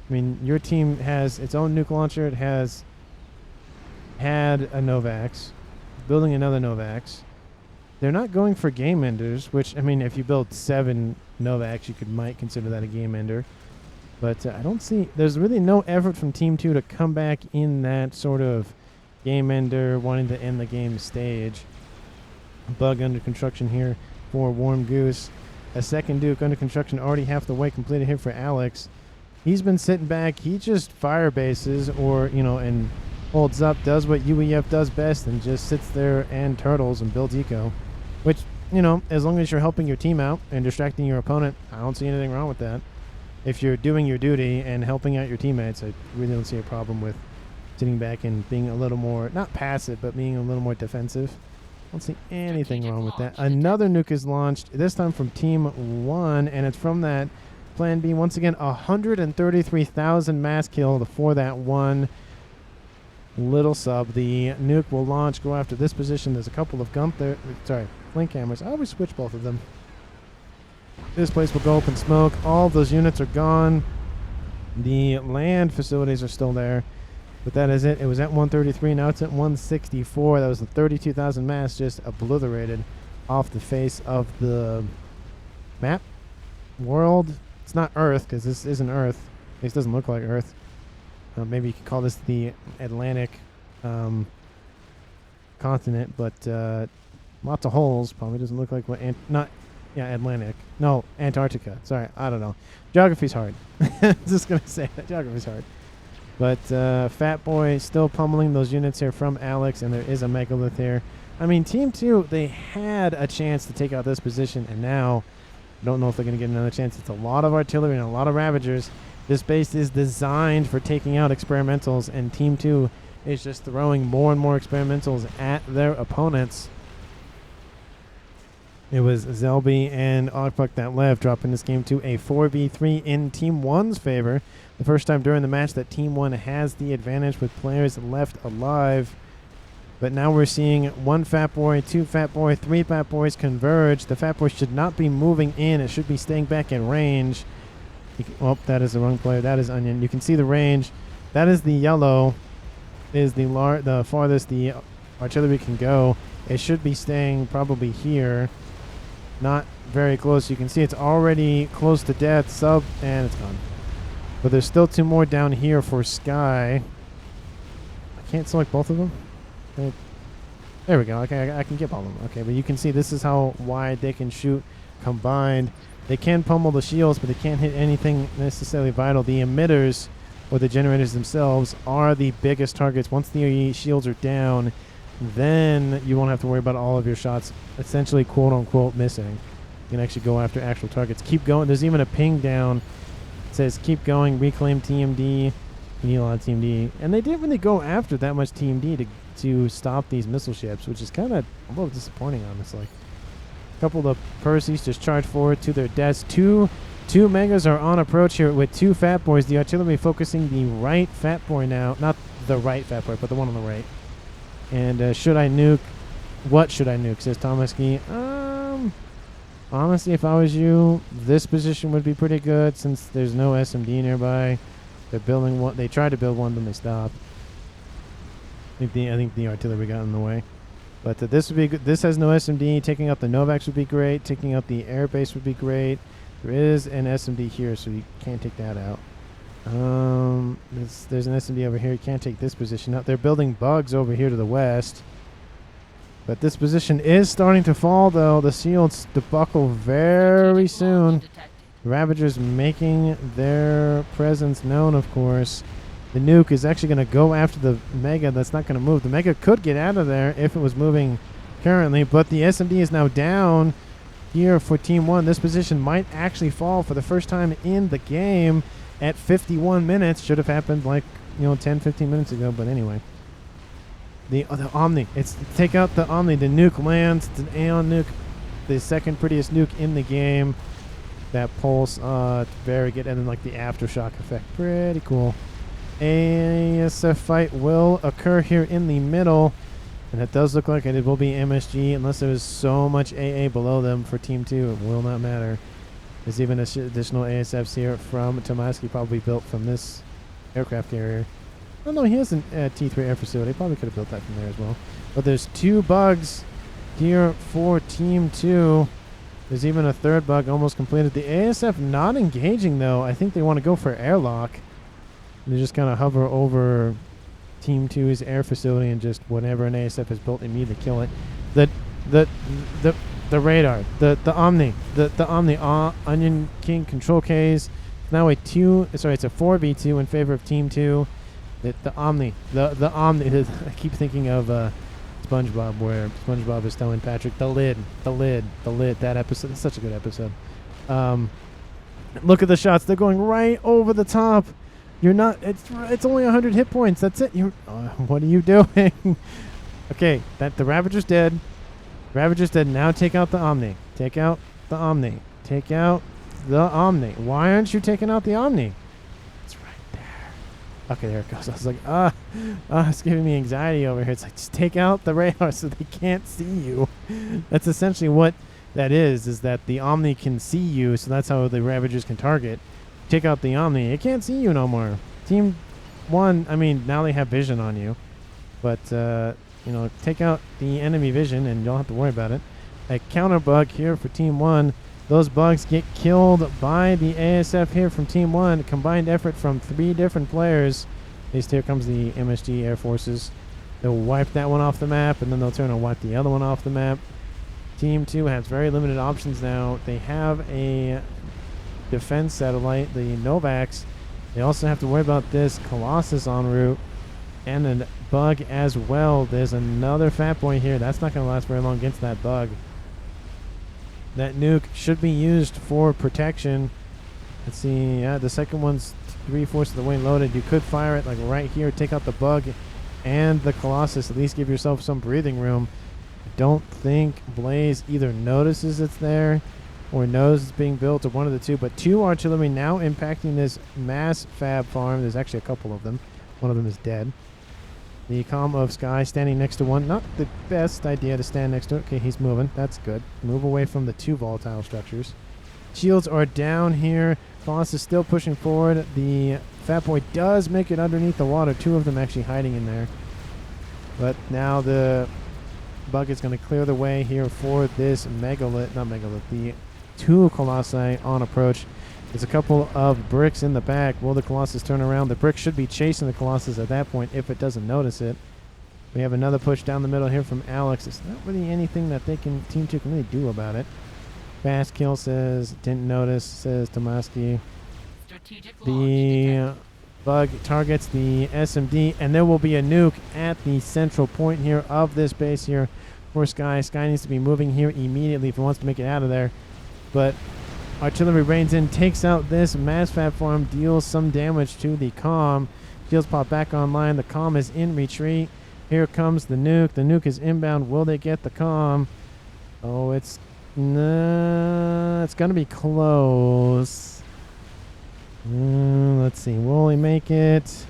I mean, your team has its own nuke launcher. It has had a Novax. Building another Novax. they're not going for game enders, which, I mean, if you build 7 Novax, you might consider that a game ender. But I don't see, there's really no effort from Team 2 to come back in that sort of game ender, wanting to end the game stage. Bug under construction here for Warm Goose. A second Duke under construction, already half the way completed here for Alex. He's been sitting back. He just fire bases or, and holds up, does what UEF does best, and just sits there and turtles and builds eco. Which, as long as you're helping your team out and distracting your opponent, I don't see anything wrong with that. If you're doing your duty and helping out your teammates, I really don't see a problem with sitting back and being a little more, not passive, but being a little more defensive. I don't see anything wrong with that. Another nuke is launched, this time from Team 1, and it's from that Plan B. Once again, 133,000 mass kill for that one little sub. The nuke will launch, go after this position. There's a couple of flink hammers. I always switch both of them. This place will go up in smoke. All of those units are gone. The land facilities are still there. But that is it. It was at 133. Now it's at 164. That was the 32,000 mass just obliterated off the face of the map. World. It's not Earth, because this isn't Earth. This doesn't look like Earth. Maybe you could call this the Atlantic continent, but lots of holes. Probably doesn't look like what... Atlantic. No, Antarctica. Sorry, I don't know. Geography's hard. Just going to say that. Geography's hard. But Fat Boy still pummeling those units here from Alex, and there is a Megalith here. I mean, Team 2, they had a chance to take out this position, and now I don't know if they're going to get another chance. It's a lot of artillery and a lot of Ravagers. This base is designed for taking out experimentals, and Team 2 is just throwing more and more experimentals at their opponents. It was Zelby and Ogbuck that left, dropping this game to a 4v3 in Team 1's favor. The first time during the match that Team 1 has the advantage with players left alive. But now we're seeing 1 Fat Boy, 2 Fat Boy, 3 Fat Boys converge. The Fat Boy should not be moving in. It should be staying back in range. Oh, that is the wrong player. That is Onion. You can see the range. That is the yellow. Is the farthest the artillery can go. It should be staying probably here. Not very close. You can see it's already close to death. Sub, and it's gone. But there's still 2 more down here for Sky. I can't select both of them. There we go. Okay, I can get all of them. Okay, but you can see this is how wide they can shoot combined. They can pummel the shields, but they can't hit anything necessarily vital. The emitters, or the generators themselves, are the biggest targets. Once the shields are down, then you won't have to worry about all of your shots essentially quote-unquote missing. You can actually go after actual targets. Keep going. There's even a ping down. It says keep going, reclaim TMD. You need a lot of TMD. And they didn't really go after that much TMD to stop these missile ships, which is kind of a little disappointing, honestly. A couple of Percys just charge forward to their deaths. Two Megas are on approach here with 2 Fat Boys. The artillery focusing the right Fat Boy now. Not the right Fat Boy, but the one on the right. And should I nuke? What should I nuke? Says Tomaski. Honestly, if I was you, this position would be pretty good since there's no SMD nearby. They're building one. They tried to build one, then they stopped. I think the artillery got in the way. But this would be good. This has no SMD. Taking out the Novax would be great. Taking out the airbase would be great. There is an SMD here, so you can't take that out. There's an SMD over here. You can't take this position out. They're building bugs over here to the west. But this position is starting to fall, though. The shields debuckle very soon. Ravagers making their presence known, of course. The nuke is actually going to go after the Mega that's not going to move. The Mega could get out of there if it was moving currently, but the SMD is now down here for Team 1. This position might actually fall for the first time in the game at 51 minutes. Should have happened like, 10, 15 minutes ago, but anyway. The Omni. Take out the Omni. The nuke lands. It's an Aeon nuke. The second prettiest nuke in the game. That pulse, very good. And then like the aftershock effect. Pretty cool. ASF fight will occur here in the middle. And it does look like it will be MSG. Unless there is so much AA below them for Team 2. It will not matter. There's even additional ASFs here from Tomaski, probably built from this aircraft carrier. Oh no, he has a T3 air facility. Probably could have built that from there as well. But there's 2 bugs here for Team 2. There's even a third bug almost completed. The ASF not engaging, though. I think they want to go for airlock. They just kind of hover over Team 2's air facility and just whatever an ASF has built, immediately kill it. The radar, the Omni, the Omni Onion King control case. Now it's a 4v2 in favor of Team 2. The Omni, the Omni. I keep thinking of SpongeBob, where SpongeBob is telling Patrick, the lid. That episode, it's such a good episode. Look at the shots; they're going right over the top. You're not. It's only 100 hit points. That's it. What are you doing? Okay, the Ravager's dead. Ravager's dead. Now take out the Omni. Take out the Omni. Take out the Omni. Why aren't you taking out the Omni? It's right there. Okay, there it goes. I was like, it's giving me anxiety over here. It's like, just take out the radar so they can't see you. That's essentially what that is that the Omni can see you, so that's how the Ravagers can target. Take out the Omni. It can't see you no more. Team 1, I mean, now they have vision on you. But, take out the enemy vision and you don't have to worry about it. A counter bug here for Team 1. Those bugs get killed by the ASF here from Team 1. Combined effort from 3 different players. At least here comes the MSG Air Forces. They'll wipe that one off the map, and then they'll turn and wipe the other one off the map. Team 2 has very limited options now. They have a defense satellite, the Novax. They also have to worry about this Colossus en route. And a bug as well. There's another Fat Boy here. That's not going to last very long against that bug. That nuke should be used for protection. Let's see. Yeah, the second one's 3/4 of the way loaded. You could fire it like right here. Take out the bug and the Colossus. At least give yourself some breathing room. I don't think Blaze either notices it's there or knows it's being built, or one of the two. But 2 artillery now impacting this mass fab farm. There's actually a couple of them. One of them is dead. The Calm of Sky standing next to one. Not the best idea to stand next to it. Okay, he's moving. That's good. Move away from the 2 volatile structures. Shields are down here. Boss is still pushing forward. The Fat Boy does make it underneath the water. 2 of them actually hiding in there. But now the bug is going to clear the way here for this the 2 Colossi on approach. There's a couple of bricks in the back. Will the Colossus turn around? The brick should be chasing the Colossus at that point if it doesn't notice it. We have another push down the middle here from Alex. It's not really anything that Team 2 can really do about it. Fast kill says, didn't notice, says Tomaski. The bug targets the SMD, and there will be a nuke at the central point here of this base here for Sky. Sky needs to be moving here immediately if he wants to make it out of there. But artillery rains in, takes out this mass fab farm, deals some damage to the comm. Shields pop back online. The comm is in retreat. Here comes the nuke. The nuke is inbound. Will they get the comm? Oh, it's going to be close. Let's see. Will he make it?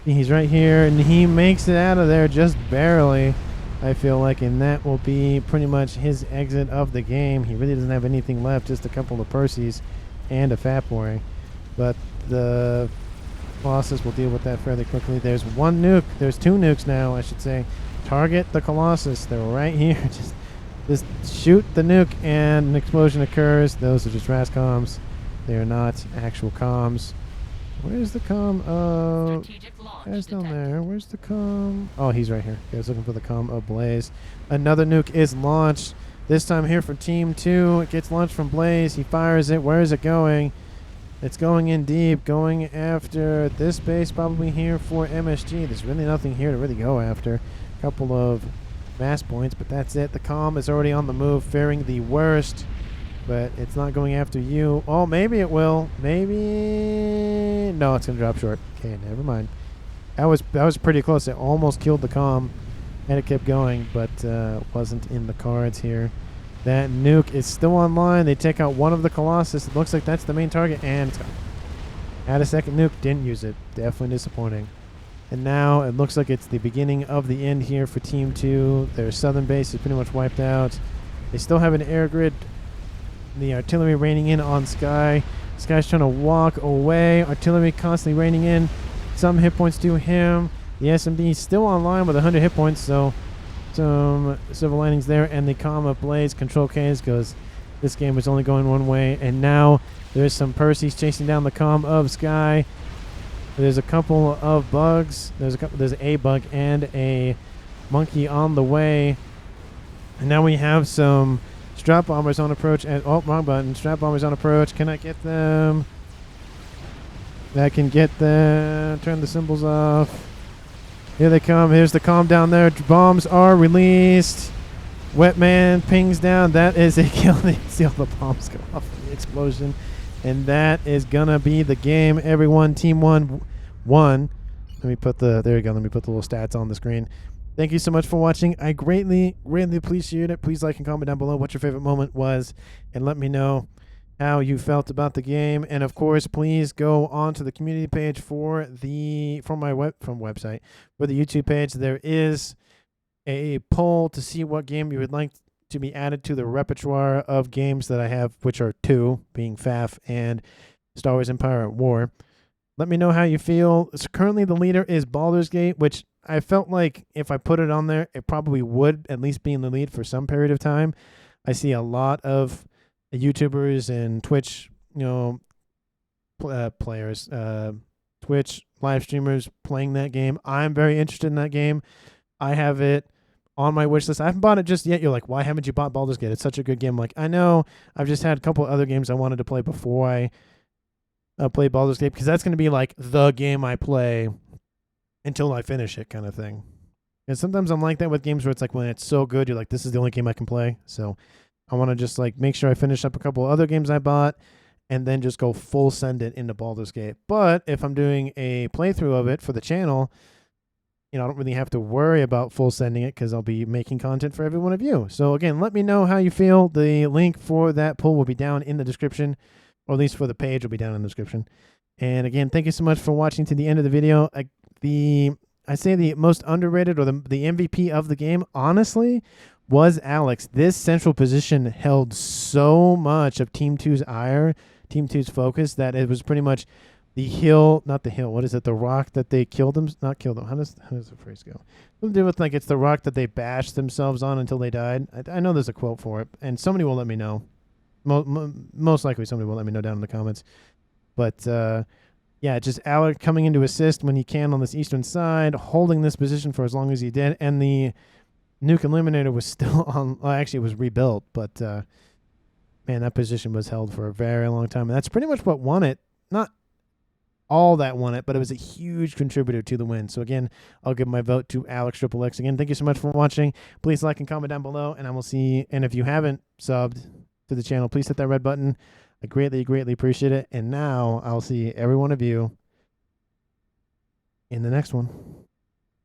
He's right here, and he makes it out of there just barely, I feel like, and that will be pretty much his exit of the game. He really doesn't have anything left, just a couple of Percys and a Fat Boy. But the Colossus will deal with that fairly quickly. There's 1 nuke. There's 2 nukes now, I should say. Target the Colossus. They're right here. Just shoot the nuke, and an explosion occurs. Those are just RAS comms. They are not actual comms. Where's the comm? Oh, guy's down there. Where's the comm? Oh, he's right here. Okay, I was looking for the comm of Blaze. Another nuke is launched. This time here for Team 2. It gets launched from Blaze. He fires it. Where is it going? It's going in deep. Going after this base probably here for MSG. There's really nothing here to really go after. A couple of mass points, but that's it. The comm is already on the move, fearing the worst. But it's not going after you. Oh, maybe it will. Maybe. No, it's going to drop short. Okay, never mind. That was pretty close. It almost killed the comm. And it kept going, but wasn't in the cards here. That nuke is still online. They take out one of the Colossus. It looks like that's the main target. And it's gone. Had a second nuke. Didn't use it. Definitely disappointing. And now it looks like it's the beginning of the end here for Team 2. Their southern base is pretty much wiped out. They still have an air grid. The artillery raining in on Sky. Sky's trying to walk away. Artillery constantly raining in. Some hit points to him. The SMD is still online with 100 hit points, so some silver linings there, and the calm of Blaze control Ks because this game was only going one way, and now there's some Percy's chasing down the calm of Sky. There's a couple of bugs. There's a bug and a monkey on the way, and now we have some strap bombers on approach. And oh, wrong button. Strap bombers on approach. Can I get them? That can get them. Turn the symbols off. Here they come. Here's the calm down there. Bombs are released. Wetman pings down. That is a kill. You see all the bombs go off in the explosion. And that is going to be the game. Everyone, team one won. Let me put the, there you go. Let me put the little stats on the screen. Thank you so much for watching. I greatly appreciate it. Please like and comment down below what your favorite moment was. And let me know how you felt about the game. And of course, please go on to the community page for the website for the YouTube page. There is a poll to see what game you would like to be added to the repertoire of games that I have, which are 2, being FAF and Star Wars Empire at War. Let me know how you feel. So currently the leader is Baldur's Gate, which I felt like if I put it on there, it probably would at least be in the lead for some period of time. I see a lot of YouTubers and Twitch, players, Twitch live streamers playing that game. I'm very interested in that game. I have it on my wish list. I haven't bought it just yet. You're like, why haven't you bought Baldur's Gate? It's such a good game. I'm like, I know. I've just had a couple other games I wanted to play before I play Baldur's Gate, because that's going to be like the game I play until I finish it, kind of thing. And sometimes I'm like that with games where it's like when it's so good, you're like, this is the only game I can play. So I want to just like make sure I finish up a couple other games I bought and then just go full send it into Baldur's Gate. But if I'm doing a playthrough of it for the channel, I don't really have to worry about full sending it because I'll be making content for every one of you. So again, let me know how you feel. The link for that poll will be down in the description, or at least for the page will be down in the description. And again, thank you so much for watching to the end of the video. I say the most underrated, or the MVP of the game, honestly, was Alex. This central position held so much of Team 2's ire, Team 2's focus, that it was pretty much the hill, not the hill, what is it, the rock that they killed them, not killed them, how does the phrase go? Something to do with, like, it's the rock that they bashed themselves on until they died. I know there's a quote for it, and somebody will let me know. Most likely somebody will let me know down in the comments. But, yeah, just Alex coming in to assist when he can on this eastern side, holding this position for as long as he did, and the Nuke Eliminator was still on, well, actually it was rebuilt, but, man, that position was held for a very long time, and that's pretty much what won it. Not all that won it, but it was a huge contributor to the win. So again, I'll give my vote to Alex XXX. Again, thank you so much for watching. Please like and comment down below, and I will see, and if you haven't subbed to the channel, please hit that red button. I greatly appreciate it. And now I'll see every one of you in the next one.